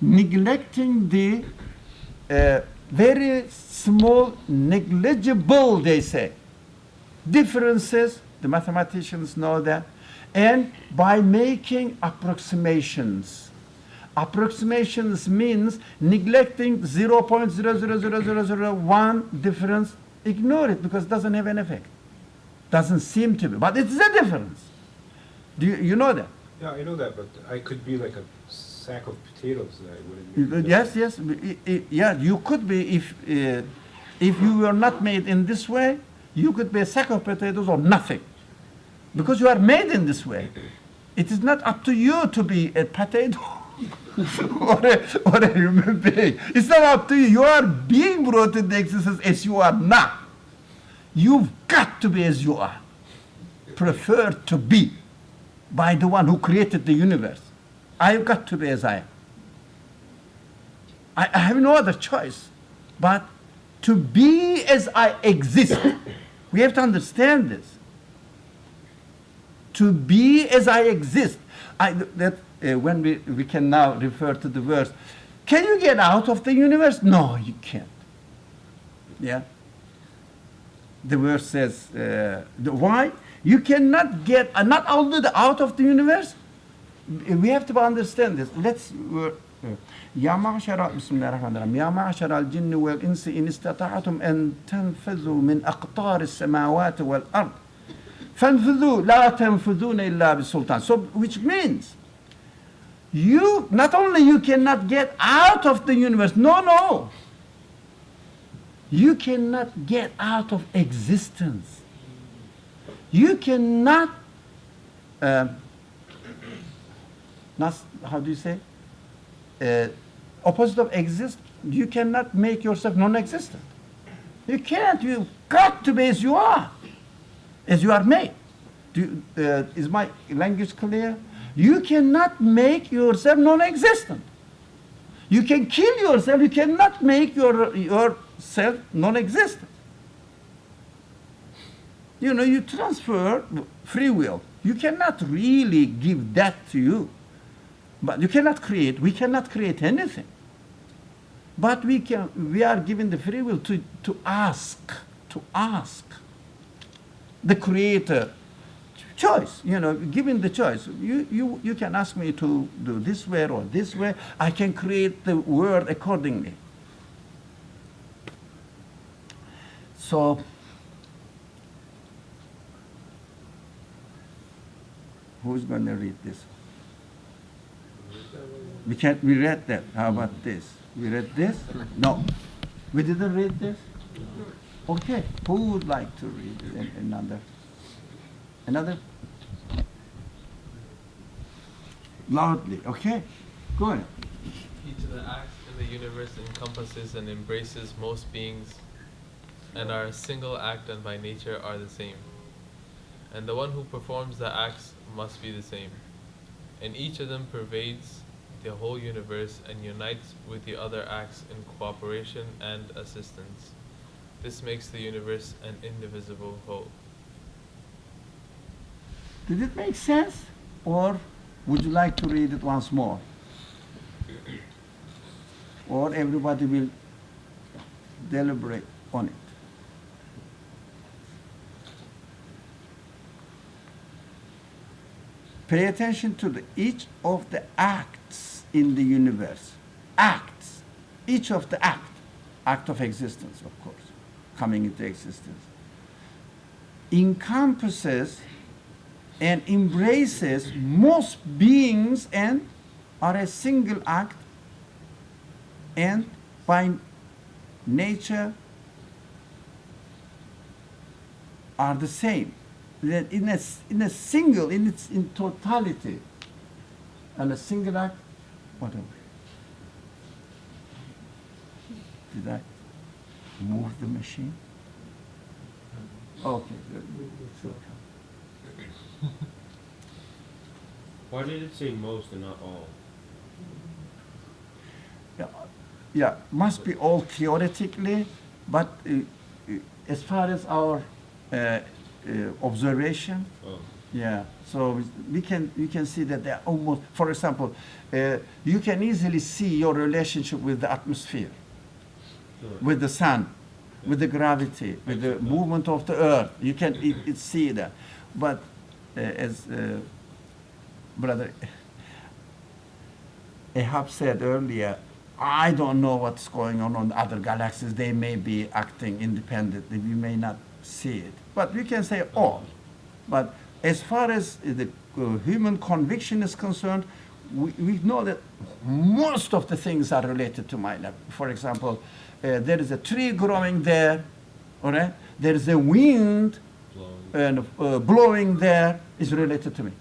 neglecting the very small, negligible, they say, differences. The mathematicians know that. And by making approximations. Approximations means neglecting 0.00001 difference. Ignore it because it doesn't have an effect. Doesn't seem to be, but it's a difference. Do you know that? Yeah, I know that, but I could be like a sack of potatoes that I wouldn't. Yes. Yeah, you could be if you were not made in this way. You could be a sack of potatoes or nothing, because you are made in this way. It is not up to you to be a potato or a human being. It's not up to you. You are being brought into existence as you are now. You've got to be as you are, preferred to be by the one who created the universe. I've got to be as I am. I have no other choice but to be as I exist. We have to understand this. To be as I exist. When we can now refer to the verse, can you get out of the universe? No, you can't. Yeah. The verse says, why? You cannot get, not only out of the universe, we have to understand this. Let's, يا معشر بسم الله الرحمن الرحيم يا معشر الجن والإنس إن استطعتم أن تنفذوا من أقطار السماوات والأرض فانفذوا لا تنفذون إلا بسلطان. So, which means, you, not only you cannot get out of the universe, no. You cannot get out of existence. You cannot, not, how do you say? opposite of exist, you cannot make yourself non-existent. You can't. You've got to be as you are made. Is my language clear? You cannot make yourself non-existent. You can kill yourself. You cannot make yourself non-existent. You transfer free will. You cannot really give that to you. But you cannot create. We cannot create anything. But we are given the free will to ask the Creator choice, given the choice. You can ask me to do this way or this way. I can create the world accordingly. So, who's going to read this? We read that. How about this? We read this? No. We didn't read this? Okay. Who would like to read another? Another? Loudly. Okay. Go ahead. Each of the acts in the universe encompasses and embraces most beings and are a single act and by nature are the same. And the one who performs the acts must be the same. And each of them pervades the whole universe and unites with the other acts in cooperation and assistance. This makes the universe an indivisible whole. Did it make sense? Or would you like to read it once more? Or everybody will deliberate on it? Pay attention to each of the acts in the universe. Acts. Each of the act of existence, of course, coming into existence, encompasses and embraces most beings and are a single act and by nature are the same. That in a single, in totality, and a single act, whatever. Did I move the machine? Okay, good. Why did it say most and not all? Yeah, must be all theoretically, but as far as our observation, yeah. So we can see that they're almost. For example, you can easily see your relationship with the atmosphere, with the sun, with the gravity, with the movement of the earth. You can see that, but as Brother Ahab said earlier, I don't know what's going on the other galaxies. They may be acting independently. We may not see it. But we can say all. But as far as the human conviction is concerned, we know that most of the things are related to my life. For example, there is a tree growing there, all right? There is a wind blowing there, is related to me.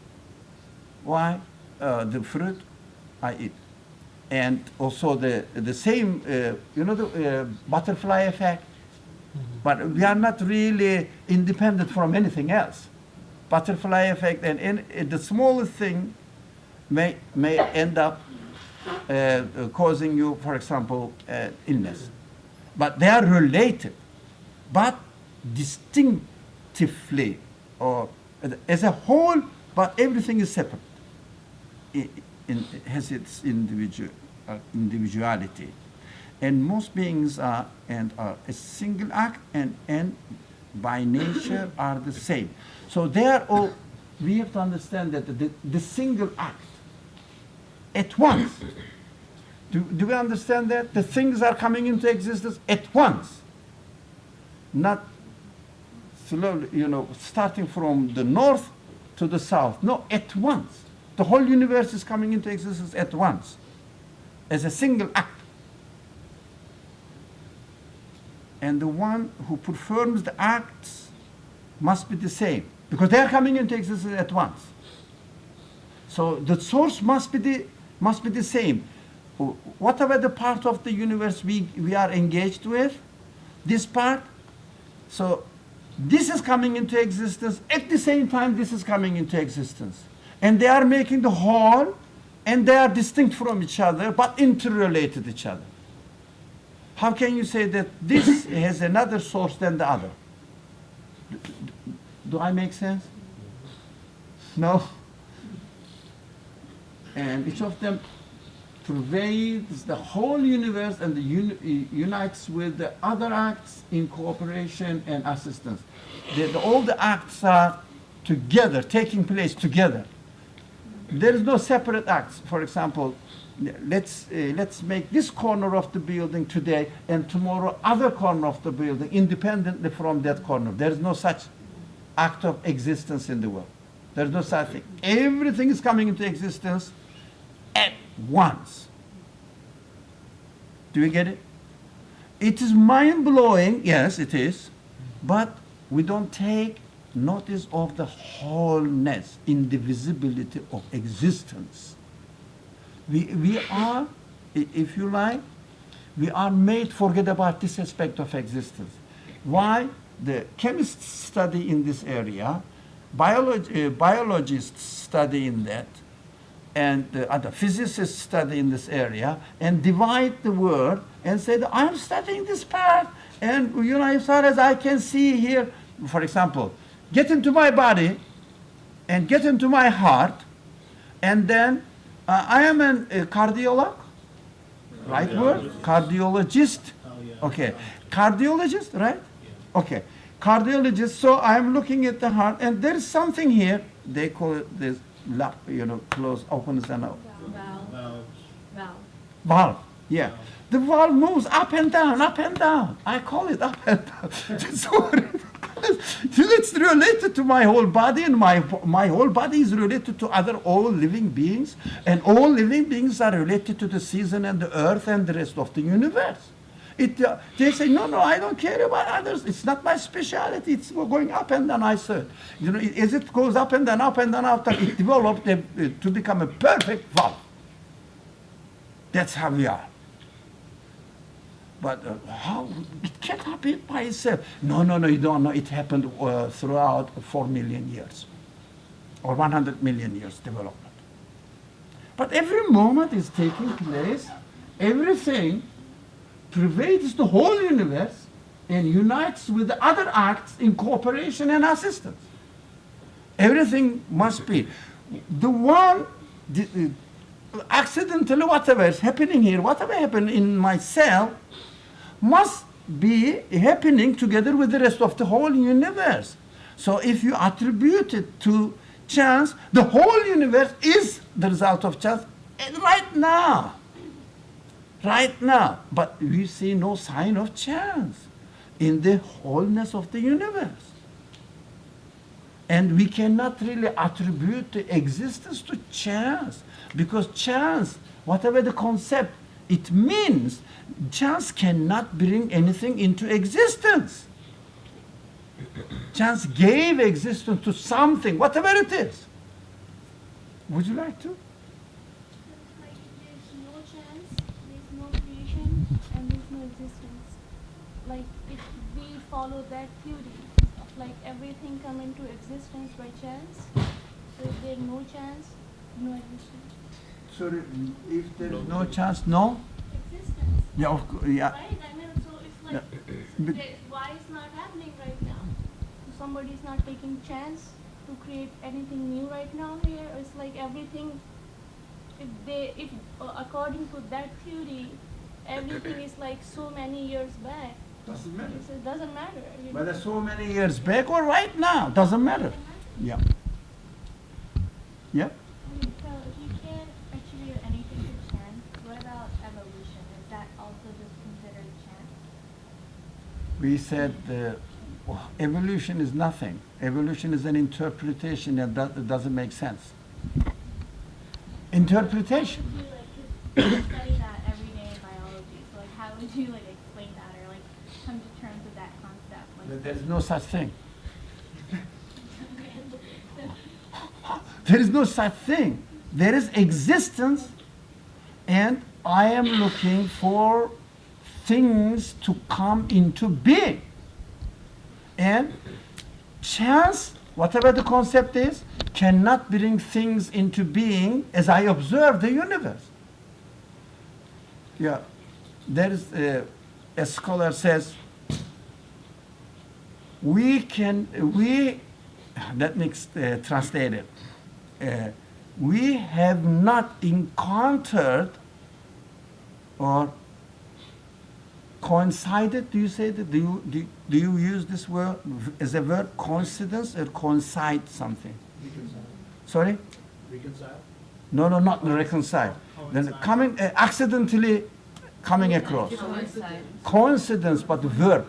Why? The fruit I eat. And also the same, the butterfly effect. But we are not really independent from anything else. Butterfly effect and the smallest thing may end up causing you, for example, illness. But they are related, but distinctively, or as a whole, but everything is separate. It has its individuality. And most beings are a single act and by nature are the same. So they are all, we have to understand that the single act at once. Do we understand that? The things are coming into existence at once. Not slowly, starting from the north to the south. No, at once. The whole universe is coming into existence at once as a single act. And the one who performs the acts must be the same because they are coming into existence at once. So the source must be the same. whatever the part of the universe we are engaged with, this part, so this is coming into existence, at the same time this is coming into existence. And they are making the whole, and they are distinct from each other, but interrelated each other. How can you say that this has another source than the other? Do I make sense? No? And each of them pervades the whole universe and unites with the other acts in cooperation and assistance. All the acts are together, taking place together. There is no separate acts. For example, let's make this corner of the building today and tomorrow other corner of the building independently from that corner. There is no such act of existence in the world. There is no such thing. Everything is coming into existence at once. Do you get it? It is mind-blowing, yes, it is, but we don't take notice of the wholeness, indivisibility of existence. We are, if you like, we are made forget about this aspect of existence. Why? The chemists study in this area, biologists study in that, and other physicists study in this area, and divide the world and say, that I'm studying this part, and as far as I can see here, for example, get into my body and get into my heart, and then I am a cardiologist, right word? Cardiologist. Okay. Cardiologist, right? Okay. Cardiologist, so I'm looking at the heart, and there is something here, they call it this, close, opens and out. Valve, yeah. The valve moves up and down, up and down. I call it up and down. It's related to my whole body, and my whole body is related to other all living beings, and all living beings are related to the season and the earth and the rest of the universe. They say, no, I don't care about others. It's not my specialty. It's going up and down. I said, as it goes up and down, after it developed to become a perfect valve. That's how we are. But how? It can't happen by itself. No, you don't know. It happened throughout 4 million years or 100 million years development. But every moment is taking place. Everything pervades the whole universe and unites with the other acts in cooperation and assistance. Everything must be. The one, accidentally, whatever is happening here, whatever happened in my cell, must be happening together with the rest of the whole universe. So if you attribute it to chance, the whole universe is the result of chance right now. Right now. But we see no sign of chance in the wholeness of the universe. And we cannot really attribute the existence to chance, because chance, whatever the concept, it means chance cannot bring anything into existence. Chance gave existence to something, whatever it is. Would you like to? Like there's no chance, there's no creation, and there's no existence. Like if we follow that theory of like everything come into existence by chance, so if there's no chance, no existence. So if there is no chance, no? Existence. Yeah, of course, yeah. Right? I mean, so it's like, But- why it's not happening right now? Somebody's not taking chance to create anything new right now here. It's like everything, if according to that theory, everything is like so many years back. Doesn't matter. It doesn't matter. Whether so many years back or right now, doesn't matter. Yeah. Yeah. So if you can't attribute anything to chance, what about evolution? Is that also just considered chance? We said evolution is nothing. Evolution is an interpretation that doesn't make sense. Interpretation. How would you study that every day in biology? So like, how would you explain that or come to terms with that concept? There's no such thing. There is no such thing. There is existence, and I am looking for things to come into being. And chance, whatever the concept is, cannot bring things into being as I observe the universe. Yeah, there is a scholar says, let me translate it. We have not encountered or coincided, do you say that? Do you use this word as a verb, coincidence, or coincide something? Reconcile. Sorry? Reconcile? No, not reconcile. Then coming, accidentally coming across. Coincide. Coincidence, but verb.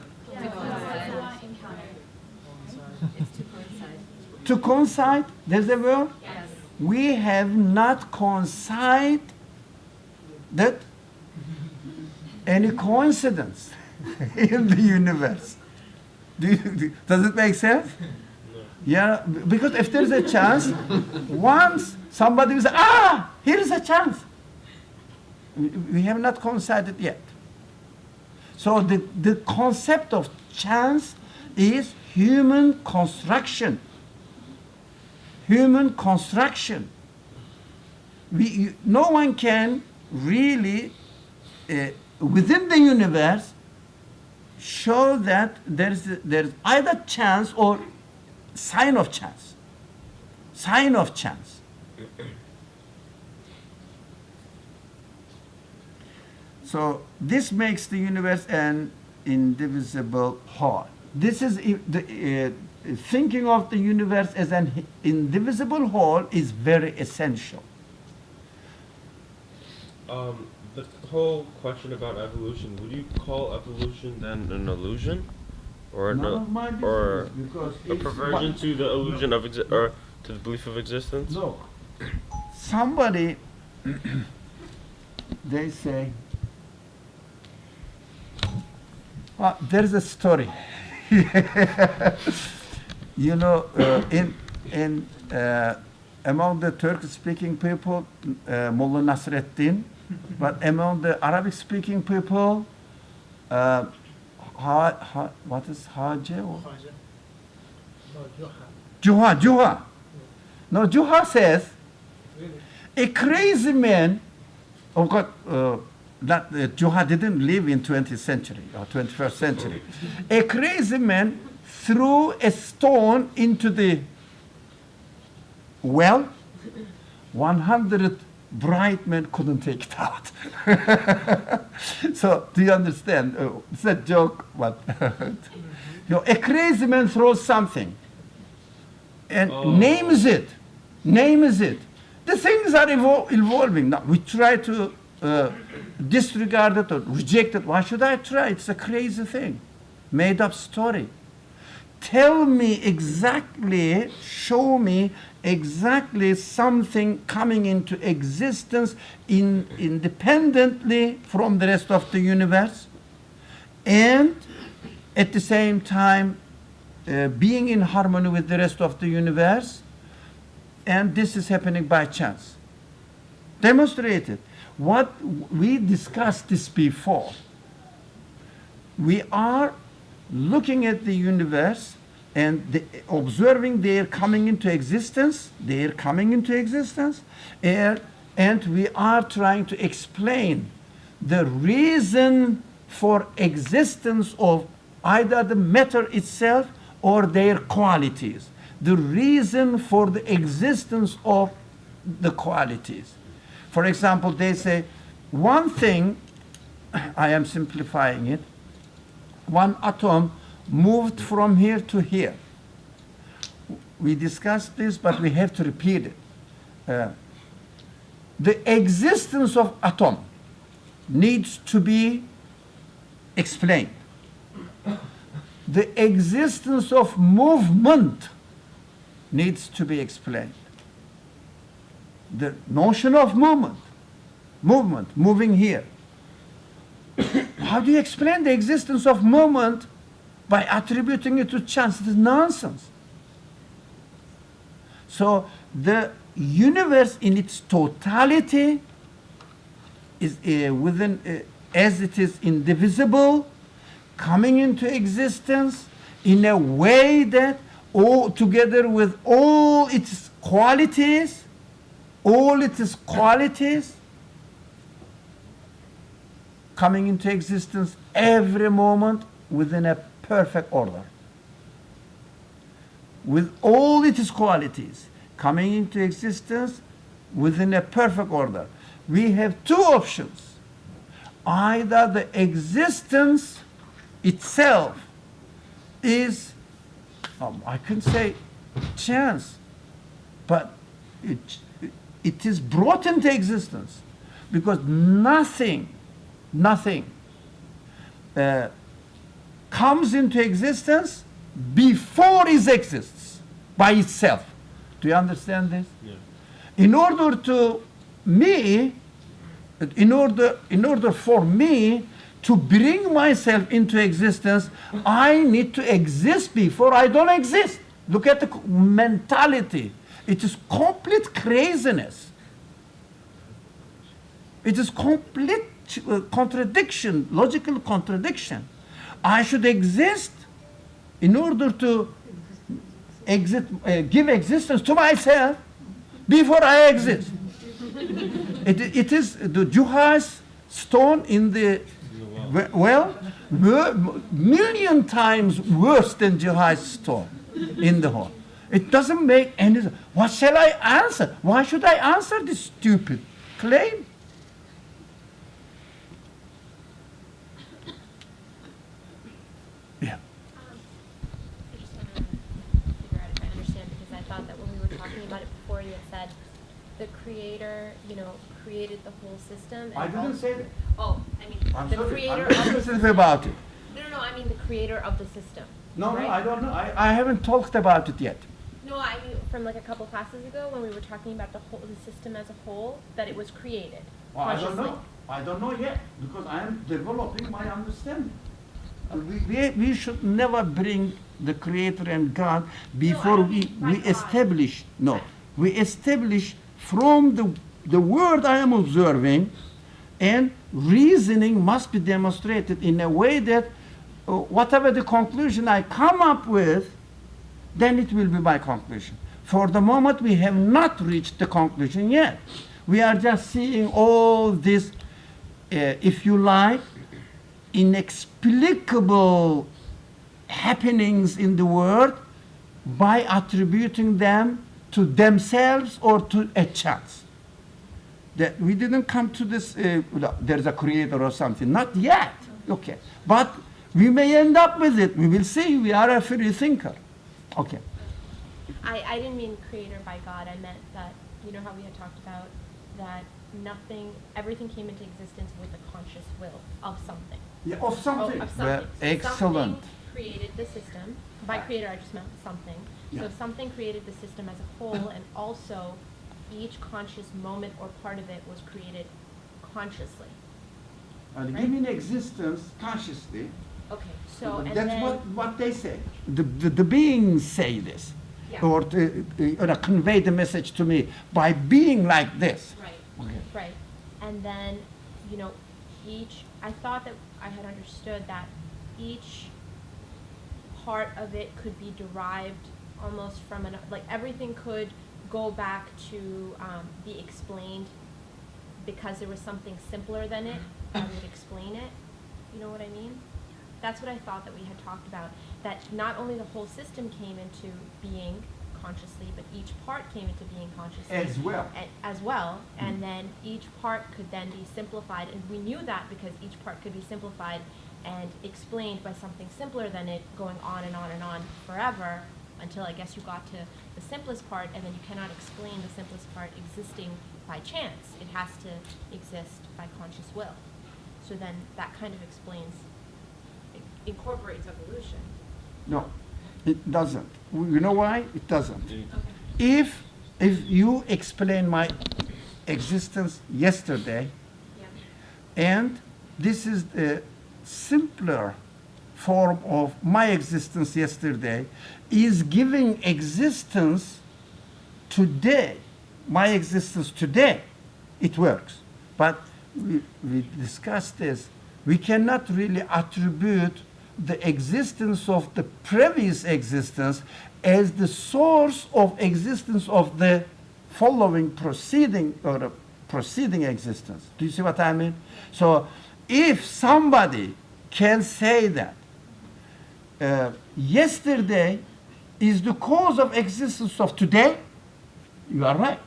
It's to coincide. To coincide, there's a verb. Yes. We have not coincided any coincidence in the universe. Does it make sense? Yeah, because if there's a chance, once somebody will say, here is a chance. We have not coincided yet. So the concept of chance is human construction. Human construction. No one can really, within the universe, show that there's either chance or sign of chance. Sign of chance. So this makes the universe an indivisible whole. This is thinking of the universe as an indivisible whole is very essential. The whole question about evolution, would you call evolution then an illusion? Or None of my business, or because a it's perversion to the illusion of or to the belief of existence? Look, somebody, they say, there's a story. You know, in among the Turkish-speaking people, Mullah Nasreddin, but among the Arabic-speaking people, what is Haje? Juha. No, Juha says, a crazy man, of course, Juha didn't live in 20th century or 21st century. A crazy man threw a stone into the well. 100 bright men couldn't take it out. So, do you understand? It's a joke, but a crazy man throws something and names it. The things are evolving. Now, we try to disregard it or reject it. Why should I try? It's a crazy thing. Made up story. Tell me exactly, show me exactly something coming into existence independently from the rest of the universe, and at the same time being in harmony with the rest of the universe, and this is happening by chance. Demonstrate it. What we discussed this before. We are looking at the universe and observing their coming into existence, and we are trying to explain the reason for existence of either the matter itself or their qualities, the reason for the existence of the qualities. For example, they say, one thing, I am simplifying it, one atom moved from here to here. We discussed this, but we have to repeat it. The existence of atom needs to be explained. The existence of movement needs to be explained. The notion of movement, moving here. How do you explain the existence of movement by attributing it to chance? It is nonsense. So the universe in its totality is within, as it is indivisible, coming into existence in a way that all together with all its qualities, coming into existence every moment within a perfect order. With all its qualities coming into existence within a perfect order. We have two options. Either the existence itself is, I can say chance, but it is brought into existence because nothing comes into existence before it exists by itself. Do you understand this? Yeah. In order for me to bring myself into existence, I need to exist before I don't exist. Look at the mentality. It is complete craziness. It is complete contradiction, logical contradiction. I should exist in order to give existence to myself before I exist. It is the Juhas stone in the well, million times worse than Juhas stone in the hall. It doesn't make any sense. What shall I answer? Why should I answer this stupid claim? Yeah. I just want to figure out if I understand, because I thought that when we were talking about it before, you had said the creator, created the whole system. I didn't say that. Oh, I mean, I'm the sorry. creator I'm of not the sensitive about it. No, I mean the creator of the system. No, right? I don't know. I haven't talked about it yet. No, I mean from like a couple classes ago when we were talking about the system as a whole, that it was created. Well, I don't consciously. know. I don't know yet because I am developing my understanding. We should never bring the Creator and God before don't we mean by God. establish. No, we establish from the word I am observing, and reasoning must be demonstrated in a way that whatever the conclusion I come up with, then it will be my conclusion. For the moment, we have not reached the conclusion yet. We are just seeing all this, if you like, inexplicable happenings in the world by attributing them to themselves or to a chance. That we didn't come to this, there's a creator or something, not yet, okay. But we may end up with it, we will see, we are a free thinker, okay. I didn't mean creator by God. I meant that, how we had talked about that everything came into existence with a conscious will of something. Yeah, of something. Of something. Well, So excellent. Something created the system. By creator, I just meant something. Yeah. So something created the system as a whole, and also each conscious moment or part of it was created consciously. And Right. giving existence consciously, Okay, so and that's then what they say. The beings say this, Yeah. or convey the message to me by being like this. right, Okay. right, and then I thought that I had understood that each part of it could be derived almost from everything could go back to be explained because there was something simpler than it that would explain it. You know what I mean? That's what I thought that we had talked about, that not only the whole system came into being consciously, but each part came into being consciously. As well. And then each part could then be simplified, and we knew that because each part could be simplified and explained by something simpler than it, going on and on and on forever, until I guess you got to the simplest part, and then you cannot explain the simplest part existing by chance. It has to exist by conscious will. So then that kind of incorporates evolution. No, it doesn't. You know why? It doesn't. If you explain my existence yesterday, and this is the simpler form of my existence yesterday, is giving existence today, my existence today, it works. But we discussed this, we cannot really attribute the existence of the previous existence as the source of existence of the following proceeding or the preceding existence. Do you see what I mean? So if somebody can say that yesterday is the cause of existence of today, you are right.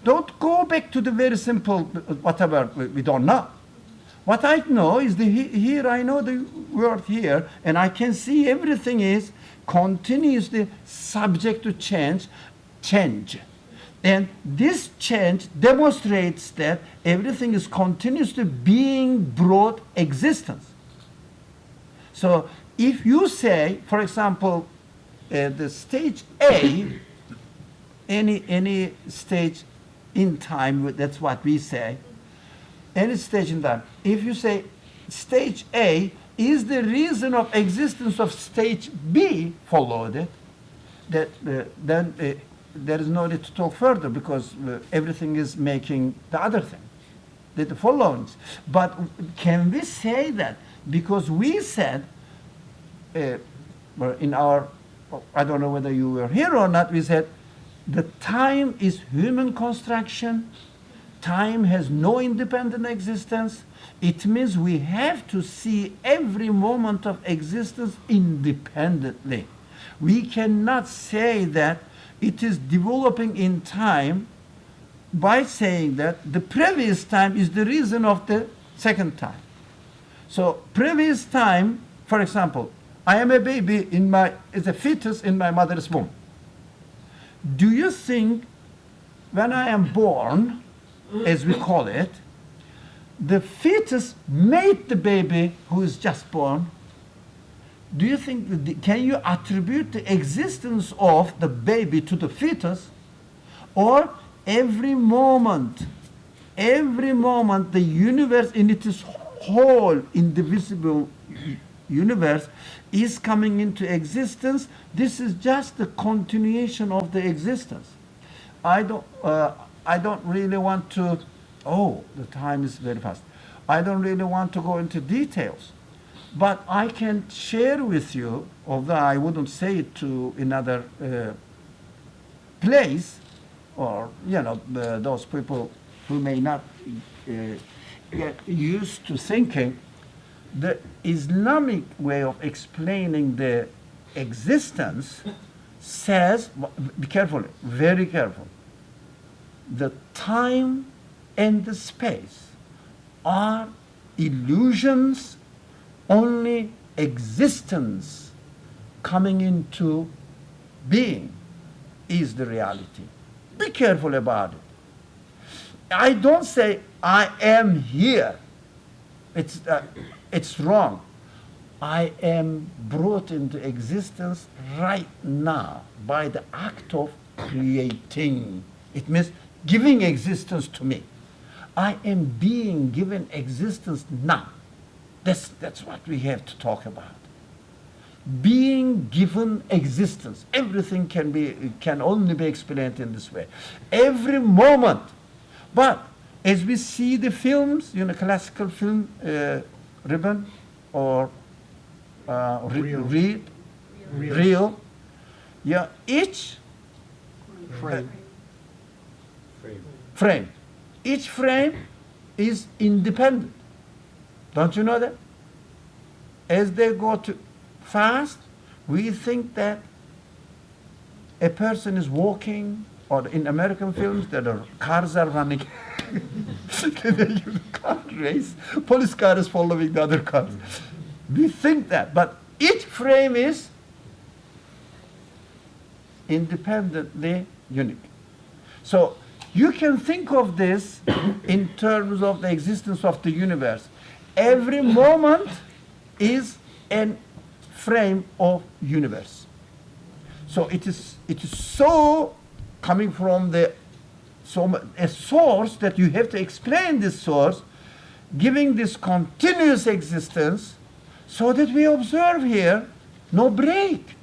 Don't go back to the very simple whatever we don't know. What I know is here I know the word here, and I can see everything is continuously subject to change. And this change demonstrates that everything is continuously being brought existence. So if you say, for example, the stage A, any stage in time, that's what we say, any stage in time, if you say stage A is the reason of existence of stage B followed it, then there is no need to talk further because everything is making the other thing, the followings. But can we say that because we said in our, I don't know whether you were here or not, we said the time is human construction, time has no independent existence. It means we have to see every moment of existence independently. We cannot say that it is developing in time by saying that the previous time is the reason of the second time. So previous time, for example, I am a baby as a fetus in my mother's womb. Do you think when I am born, as we call it, the fetus made the baby who is just born? Do you think, can you attribute the existence of the baby to the fetus? Or every moment the universe in its whole indivisible universe is coming into existence? This is just the continuation of the existence. I don't really want to, the time is very fast. I don't really want to go into details. But I can share with you, although I wouldn't say it to another place, or those people who may not get used to thinking, the Islamic way of explaining the existence says, be careful, very careful, the time and the space are illusions. Only existence coming into being is the reality. Be careful about it. I don't say I am here. It's wrong. I am brought into existence right now by the act of creating. It means giving existence to me. I am being given existence now. That's what we have to talk about. Being given existence. Everything can only be explained in this way. Every moment. But as we see the films, classical film, ribbon or reel, each frame. Each frame is independent. Don't you know that? As they go too fast, we think that a person is walking, or in American films, that cars are running. Car race, police car is following the other cars. We think that, but each frame is independently unique. So you can think of this in terms of the existence of the universe. Every moment is a frame of universe. So it is so coming from a source that you have to explain this source, giving this continuous existence, so that we observe here no break.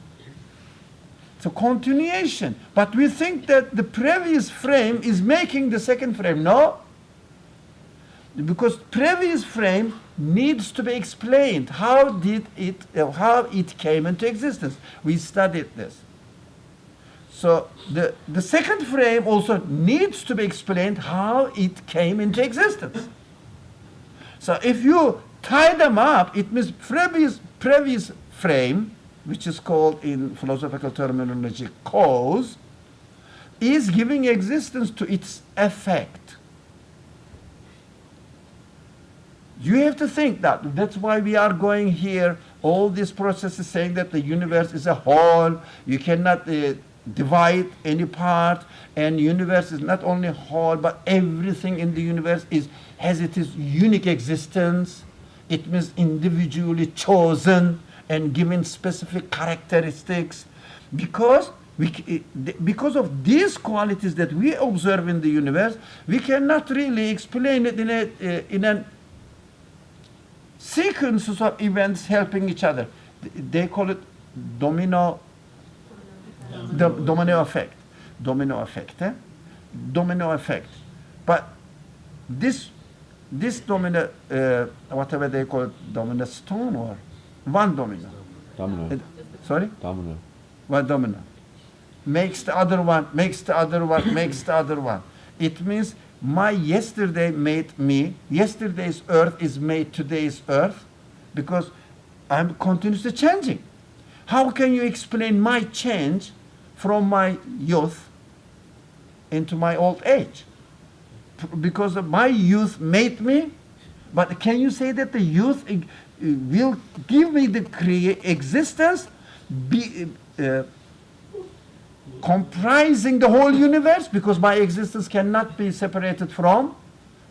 It's a continuation. But we think that the previous frame is making the second frame. No. because previous frame needs to be explained. How it came into existence? We studied this. So the second frame also needs to be explained how it came into existence. So if you tie them up, it means previous frame, which is called in philosophical terminology cause, is giving existence to its effect. You have to think that. That's why we are going here, all these processes saying that the universe is a whole. You cannot divide any part, and universe is not only whole, but everything in the universe has its unique existence. It means individually chosen and given specific characteristics. Because of these qualities that we observe in the universe, we cannot really explain it in a sequences of events helping each other. They call it domino effect. Domino effect. Domino effect. But this domino, whatever they call it, domino stone or one domino. Domino. Sorry? Domino. One domino. Makes the other one, makes the other one, makes the other one. It means my yesterday made me. Yesterday's earth is made today's earth because I'm continuously changing. How can you explain my change from my youth into my old age? Because my youth made me, but can you say that the youth will give me the existence comprising the whole universe? Because my existence cannot be separated from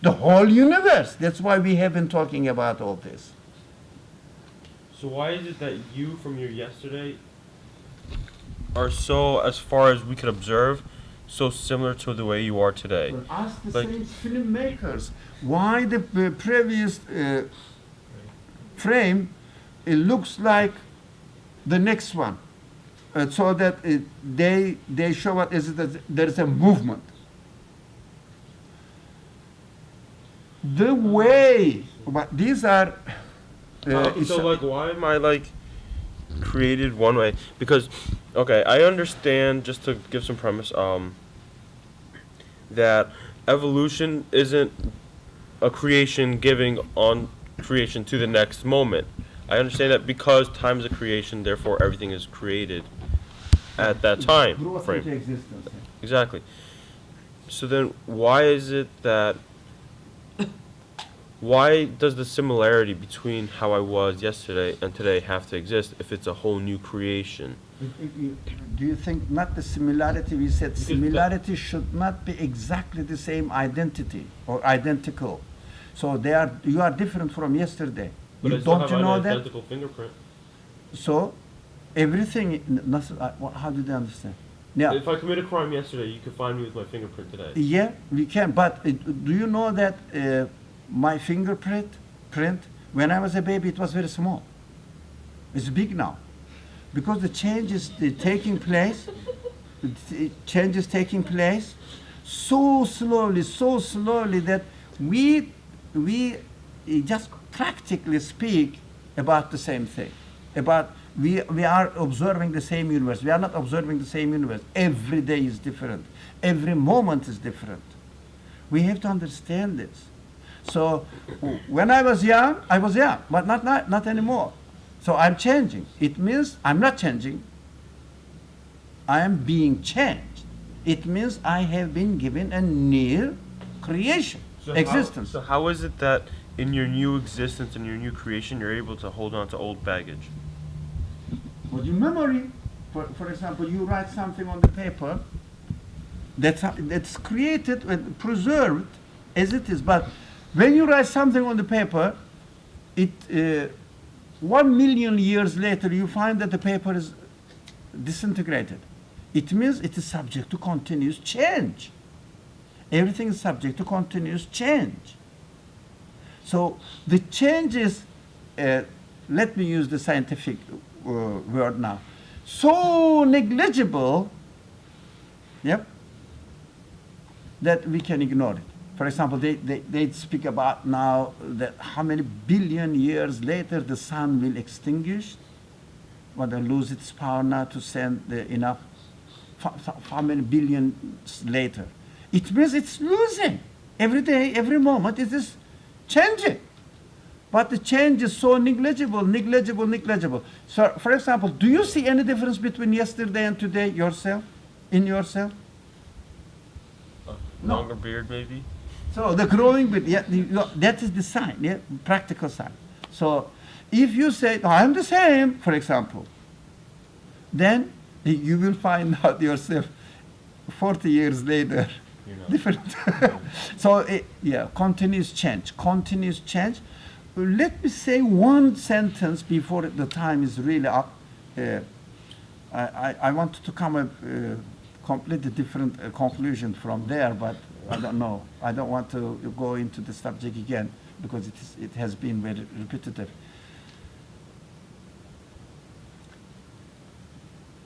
the whole universe. That's why we have been talking about all this. So why is it that you from your yesterday are so, as far as we could observe, so similar to the way you are today? But ask the Like- same filmmakers why the previous frame it looks like the next one, so that they show what is it that there is a movement. The way, but these are. So like, why am I like created one way? Because, okay, I understand, just to give some premise, that evolution isn't a creation giving on creation to the next moment. I understand that because time is a creation, therefore everything is created at that time Brought frame. into existence. Exactly. So then why is it that, why does the similarity between how I was yesterday and today have to exist if it's a whole new creation? Do you think not the similarity? We said Because similarity should not be exactly the same identity or identical. So you are different from yesterday. But I still Don't have you an know that? identical fingerprint. So everything. How did they understand? Yeah. If I commit a crime yesterday, you could find me with my fingerprint today. Yeah, we can. But do you know that my fingerprint, when I was a baby, it was very small. It's big now, because the change is taking place. Change is taking place so slowly that we just practically speak about the same thing. About we are observing the same universe. We are not observing the same universe. Every day is different. Every moment is different. We have to understand this. So when I was young, but not anymore. So I'm changing. It means I'm not changing. I am being changed. It means I have been given a new creation, existence. So how is it that in your new existence and your new creation, you're able to hold on to old baggage? With your memory, for example, you write something on the paper, that's created and preserved as it is. But when you write something on the paper, 1 million years later, you find that the paper is disintegrated. It means it is subject to continuous change. Everything is subject to continuous change. So the change is, let me use the scientific word now, so negligible, that we can ignore it. For example, they speak about now that how many billion years later the sun will extinguish, or they lose its power now to send enough, how many billions later. It means it's losing. Every day, every moment, it is changing. But the change is so negligible, negligible, negligible. So, for example, do you see any difference between yesterday and today yourself, in yourself? No. Longer beard, maybe? So the growing beard, yeah, that is the sign, yeah, practical sign. So if you say, I'm the same, for example, then you will find out yourself 40 years later, You're not. different. So, yeah, continuous change, continuous change. Let me say one sentence before the time is really up. I wanted to come a completely different conclusion from there, but I don't know. I don't want to go into the subject again because it has been very repetitive.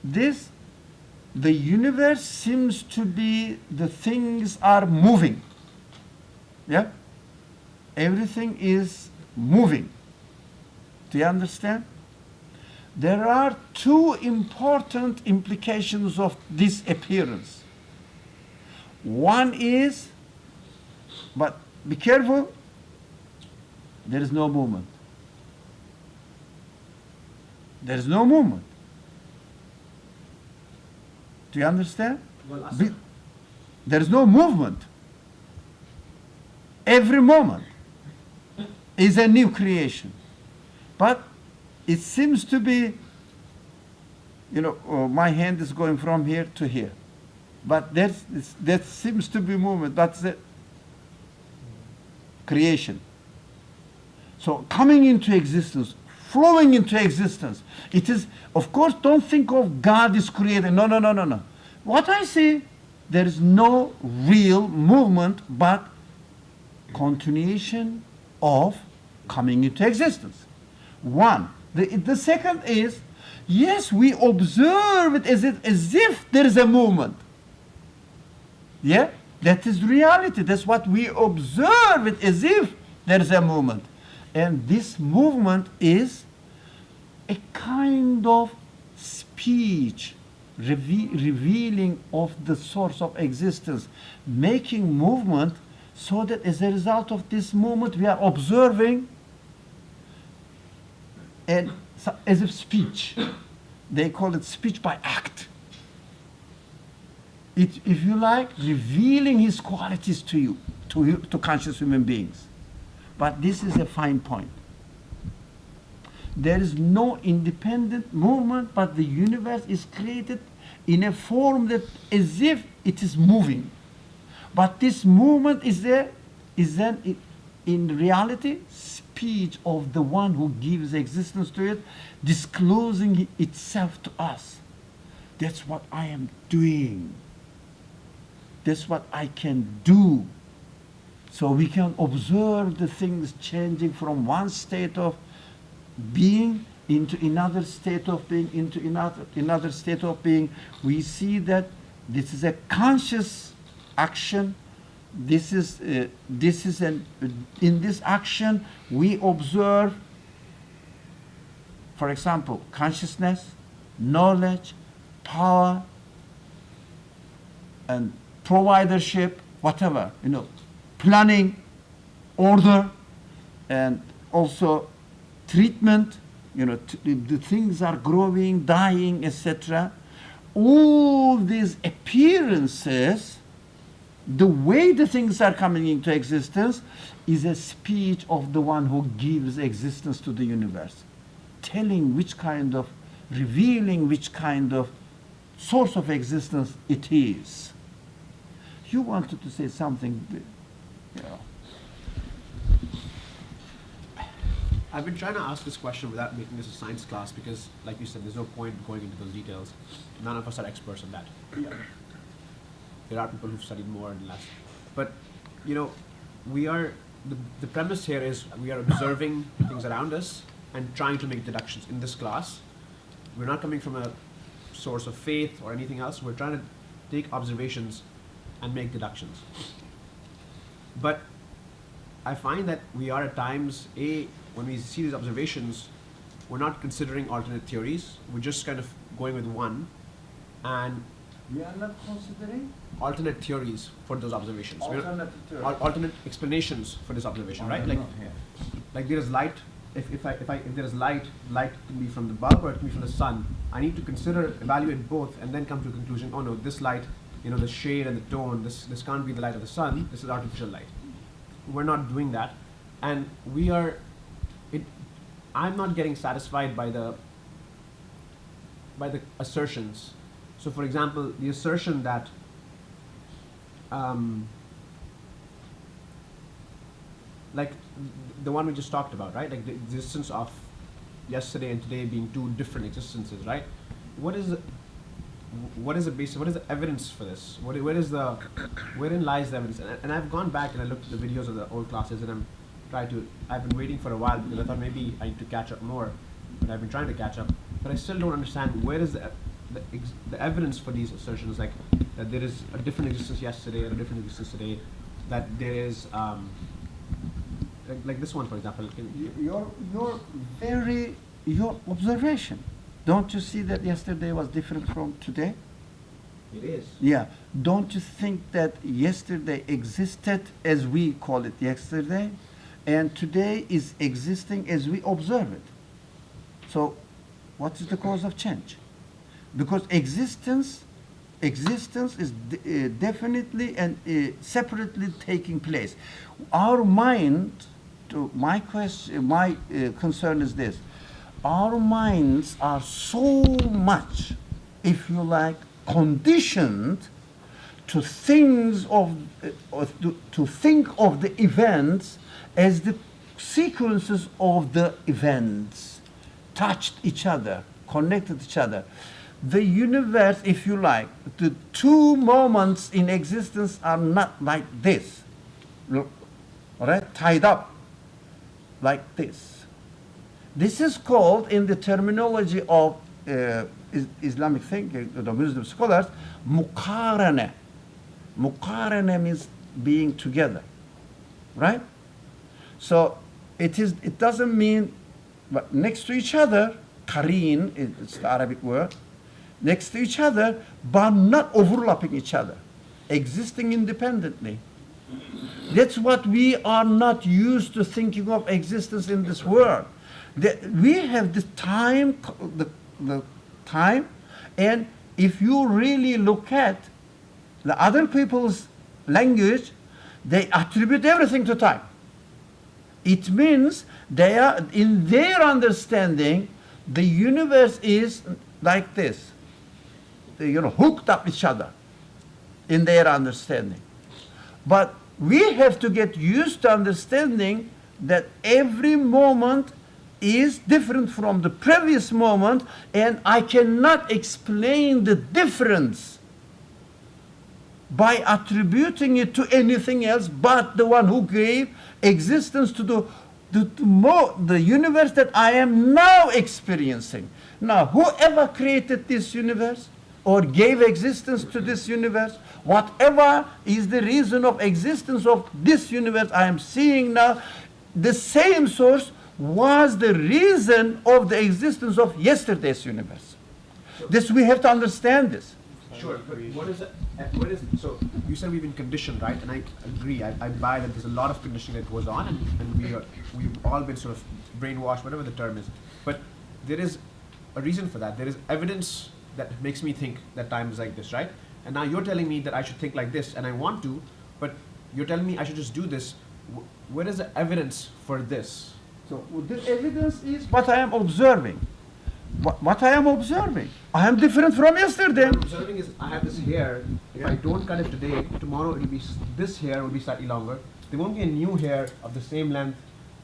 The universe seems to be, the things are moving. Yeah? Everything is moving. Do you understand? There are two important implications of this appearance. One is, but be careful, there is no movement. There is no movement. Do you understand? Well, there is no movement. Every moment is a new creation. But it seems to be, my hand is going from here to here. But that seems to be movement. That's the creation. So coming into existence, flowing into existence. It is, of course, don't think of God is created. No. What I see, there is no real movement, but continuation of coming into existence. One. The second is, yes, we observe it as if there is a movement. Yeah? That is reality. That's what we observe it as if there is a movement. And this movement is a kind of speech revealing of the source of existence, making movement so that as a result of this movement we are observing and as if speech. They call it speech by act. It, if you like, revealing his qualities to you, to conscious human beings. But this is a fine point. There is no independent movement, but the universe is created in a form that as if it is moving. But this movement is then in reality speech of the one who gives existence to it, disclosing itself to us. That's what I am doing. That's what I can do. So we can observe the things changing from one state of being into another state of being, into another state of being. We see that this is a conscious action. This is in this action we observe, for example, consciousness, knowledge, power, and providership, whatever, planning, order, and also treatment, the things are growing, dying, etc. All these appearances, the way the things are coming into existence, is a speech of the one who gives existence to the universe, telling which kind of, revealing which kind of source of existence it is. You wanted to say something, I've been trying to ask this question without making this a science class because, like you said, there's no point going into those details. None of us are experts on that. There are people who've studied more and less. But, we are, the premise here is we are observing things around us and trying to make deductions. In this class, we're not coming from a source of faith or anything else. We're trying to take observations and make deductions. But I find that we are at times, when we see these observations, we're not considering alternate theories. We're just kind of going with one, and We are not considering alternate theories for those observations. alternative theory. Alternate explanations for this observation, right? Like there is light. If there is light can be from the bulb or it can be from the sun. I need to consider, evaluate both, and then come to a conclusion. Oh no, this light, the shade and the tone. This can't be the light of the sun. This is artificial light. We're not doing that, and we are. I'm not getting satisfied by the assertions. So, for example, the assertion that like the one we just talked about, right? Like the existence of yesterday and today being two different existences, right? What is the basis? What is the evidence for this? Wherein lies the evidence? And I've gone back and I looked at the videos of the old classes, and I've been waiting for a while because I thought maybe I need to catch up more, but I've been trying to catch up, but I still don't understand where is the evidence for these assertions, like that there is a different existence yesterday and a different existence today, that there is like this one, for example. Your observation. Don't you see that yesterday was different from today? It is. Yeah. Don't you think that yesterday existed as we call it yesterday, and today is existing as we observe it? So, what is the cause of change? Because existence is definitely and separately taking place. Our mind, my concern is this: our minds are so much, if you like, conditioned to things to think of the events as the sequences of the events, touched each other, connected each other. The universe, if you like, the two moments in existence are not like this. Look, all right, tied up like this. This is called, in the terminology of Islamic thinking, the Muslim scholars, muqarana. Muqarana means being together, right? So it doesn't mean but next to each other. Qareen, it's the Arabic word. Next to each other, but not overlapping each other, existing independently. That's what we are not used to thinking of existence in this world. We have the time, and if you really look at the other people's language, they attribute everything to time. It means they are, in their understanding, the universe is like this. Hooked up each other in their understanding. But we have to get used to understanding that every moment is different from the previous moment, and I cannot explain the difference by attributing it to anything else but the one who gave existence to the universe that I am now experiencing. Now, whoever created this universe or gave existence to this universe, whatever is the reason of existence of this universe I am seeing now, the same source was the reason of the existence of yesterday's universe. This, we have to understand this. Sure, but what is so you said we've been conditioned, right? And I agree. I buy that there's a lot of conditioning that goes on, and we've all been sort of brainwashed, whatever the term is. But there is a reason for that. There is evidence that makes me think that time is like this, right? And now you're telling me that I should think like this, and I want to, but you're telling me I should just do this. Where is the evidence for this? So the evidence is what I am observing. What I am observing. I am different from yesterday. What I'm observing is I have this hair. If I don't cut it today, tomorrow it'll be this hair will be slightly longer. There won't be a new hair of the same length.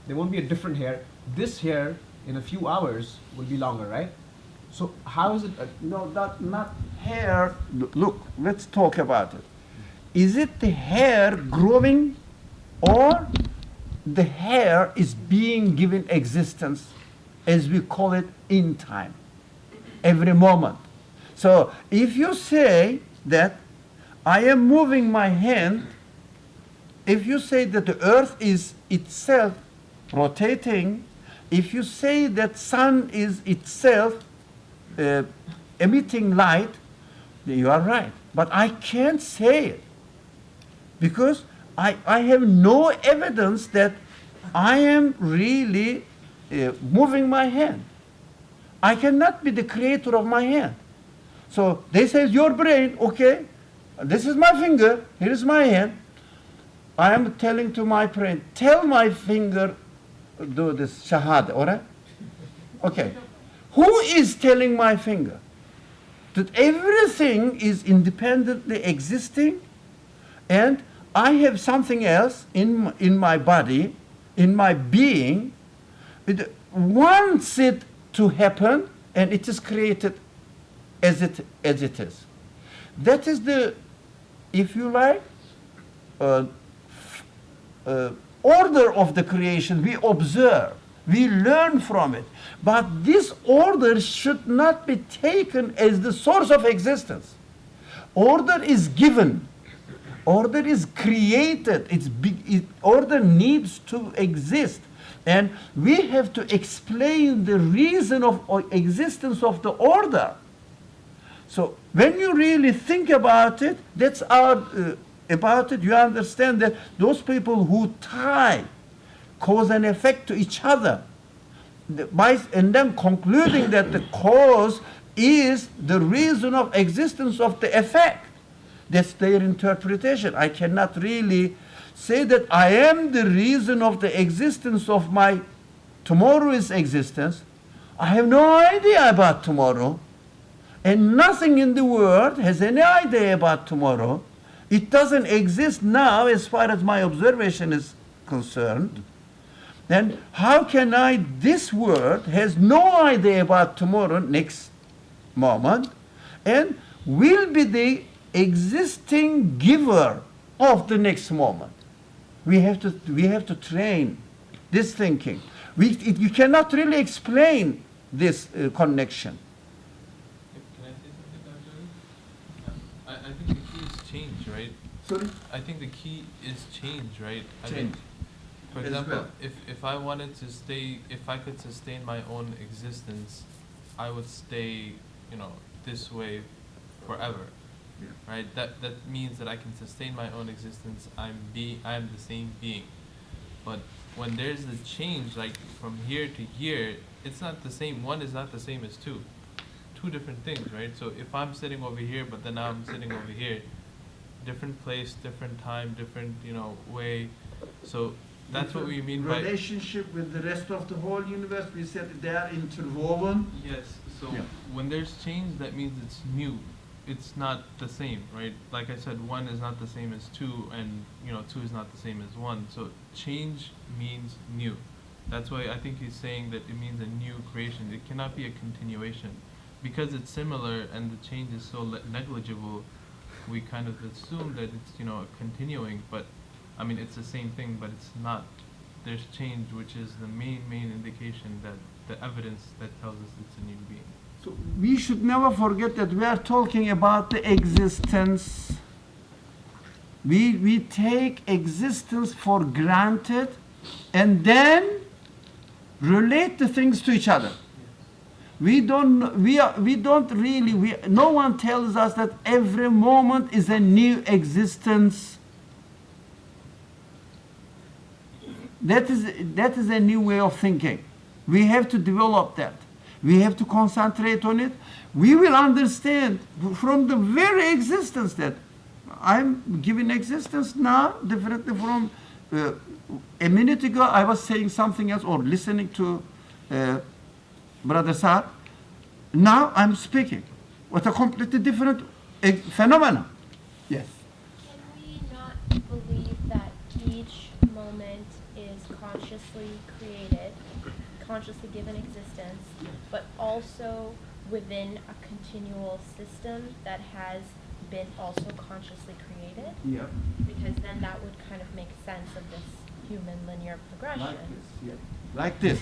There won't be a different hair. This hair in a few hours will be longer, right? So how is it? No, not hair. Look, let's talk about it. Is it the hair growing, or the hair is being given existence, as we call it, in time, every moment? So if you say that I am moving my hand if you say that the earth is itself rotating, if you say that sun is itself emitting light, you are right. But I can't say it because I have no evidence that I am really moving my hand. I cannot be the creator of my hand. So they say, your brain, okay, this is my finger, here is my hand. I am telling to my brain, tell my finger, do this shahada, all right? Okay. Who is telling my finger that everything is independently existing and I have something else in my body, in my being, it wants it to happen and it is created as it is. That is the, if you like, order of the creation. We observe, we learn from it. But this order should not be taken as the source of existence. Order is given. Order is created. Order needs to exist. And we have to explain the reason of existence of the order. So when you really think about it, that's about it, you understand that those people who tie cause and effect to each other, and then concluding that the cause is the reason of existence of the effect. That's their interpretation. I cannot really say that I am the reason of the existence of my tomorrow's existence. I have no idea about tomorrow. And nothing in the world has any idea about tomorrow. It doesn't exist now as far as my observation is concerned. Then how can this world has no idea about tomorrow, next moment, and will be the existing giver of the next moment. We have to train this thinking. You cannot really explain this connection. Can I say something, Dr. I think the key is change, right? Sorry? I think the key is change, right? I Change. mean, for As example, well. if I wanted to stay, if I could sustain my own existence, I would stay, this way forever. Yeah. Right? That means that I can sustain my own existence. I am the same being. But when there's a change, like from here to here, it's not the same. One is not the same as two. Two different things, right? So if I'm sitting over here, but then now I'm sitting over here, different place, different time, different, way. So that's what we mean by relationship with the rest of the whole universe. We said they are interwoven. yes. So Yeah. when there's change, that means it's new. It's not the same, right? Like I said, one is not the same as two, and two is not the same as one. So change means new. That's why I think he's saying that it means a new creation. It cannot be a continuation, because it's similar and the change is so negligible. We kind of assume that it's continuing, but I mean it's the same thing, but it's not. There's change, which is the main indication that the evidence that tells us it's a new being. So we should never forget that we are talking about the existence. We take existence for granted and then relate the things to each other. No one tells us that every moment is a new existence. That is a new way of thinking. We have to develop that. We have to concentrate on it. We will understand from the very existence that I'm giving existence now, differently from a minute ago I was saying something else or listening to Brother Saad. Now I'm speaking with a completely different phenomenon. Yes. Can we not believe that each moment is consciously created, consciously given existence, but also within a continual system that has been also consciously created? Yeah. Because then that would kind of make sense of this human linear progression. Like this. Yeah. Like this.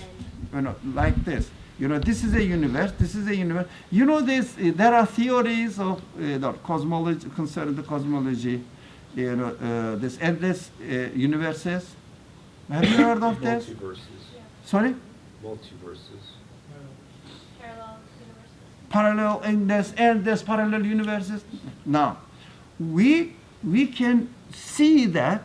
Like this. This is a universe. This is a universe. There are theories of cosmology concerning the cosmology. this endless universes. Have you heard of this? Multiverses. Sorry? Multiverses. Parallel universes. Parallel endless parallel universes. Now, we can see that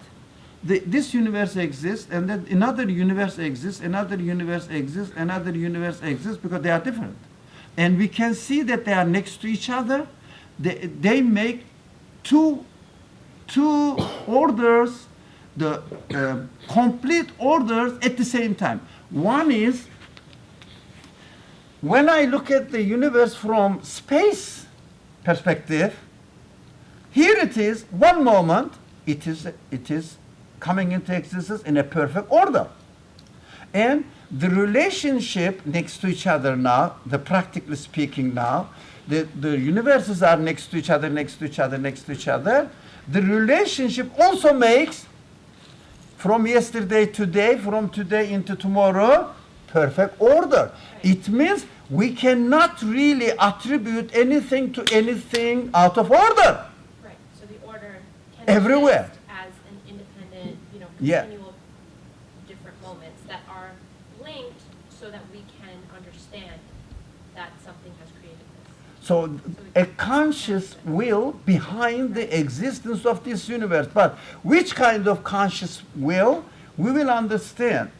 this universe exists, and that another universe exists, another universe exists, another universe exists, because they are different. And we can see that they are next to each other. They make two orders, the complete orders at the same time. One is, when I look at the universe from space perspective, here it is, one moment, it is coming into existence in a perfect order. And the relationship next to each other now, practically speaking now, the universes are next to each other, next to each other, next to each other. The relationship also makes from yesterday to today, from today into tomorrow, perfect order. It means we cannot really attribute anything to anything out of order. Right, so the order can Everywhere. exist as an independent, Yeah. continual different moments that are linked so that we can understand that something has created this. So a conscious will behind the existence of this universe. But which kind of conscious will? We will understand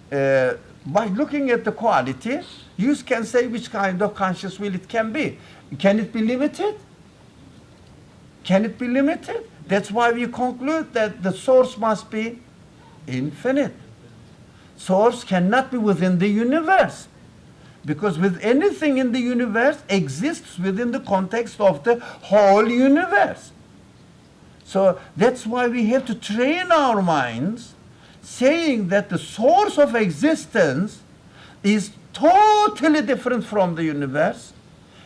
by looking at the quality. You can say which kind of conscious will it can be. Can it be limited? Can it be limited? That's why we conclude that the source must be infinite. Source cannot be within the universe. Because with anything in the universe exists within the context of the whole universe. So that's why we have to train our minds saying that the source of existence is totally different from the universe.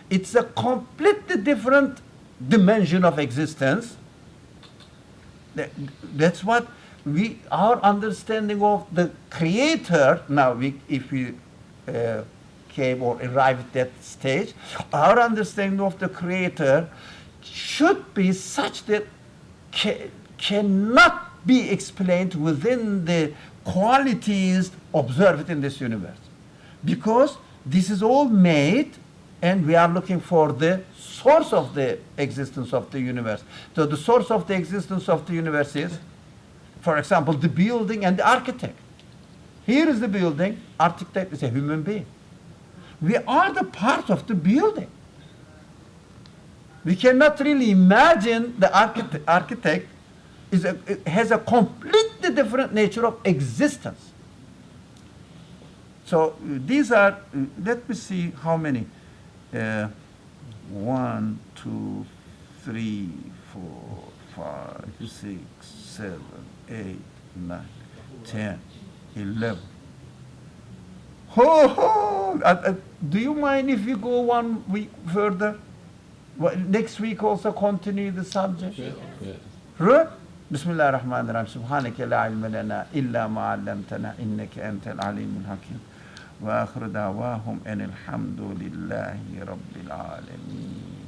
It's a completely different dimension of existence. That's what our understanding of the creator, now if we came or arrived at that stage, our understanding of the creator should be such that cannot be explained within the qualities observed in this universe. Because this is all made, and we are looking for the source of the existence of the universe. So the source of the existence of the universe is, for example, the building and the architect. Here is the building, architect is a human being. We are the part of the building. We cannot really imagine the architect has a completely different nature of existence. So these are, let me see how many. 1, 2, 3, 4, 5, 6, 7, 8, 9, 10, 11. Do you mind if we go 1 week further? Next week also continue the subject? Right? بسم الله الرحمن الرحيم سبحانك لا علم لنا إلا ما علمتنا إنك أنت العليم الحكيم وآخر دعواهم أن الحمد لله رب العالمين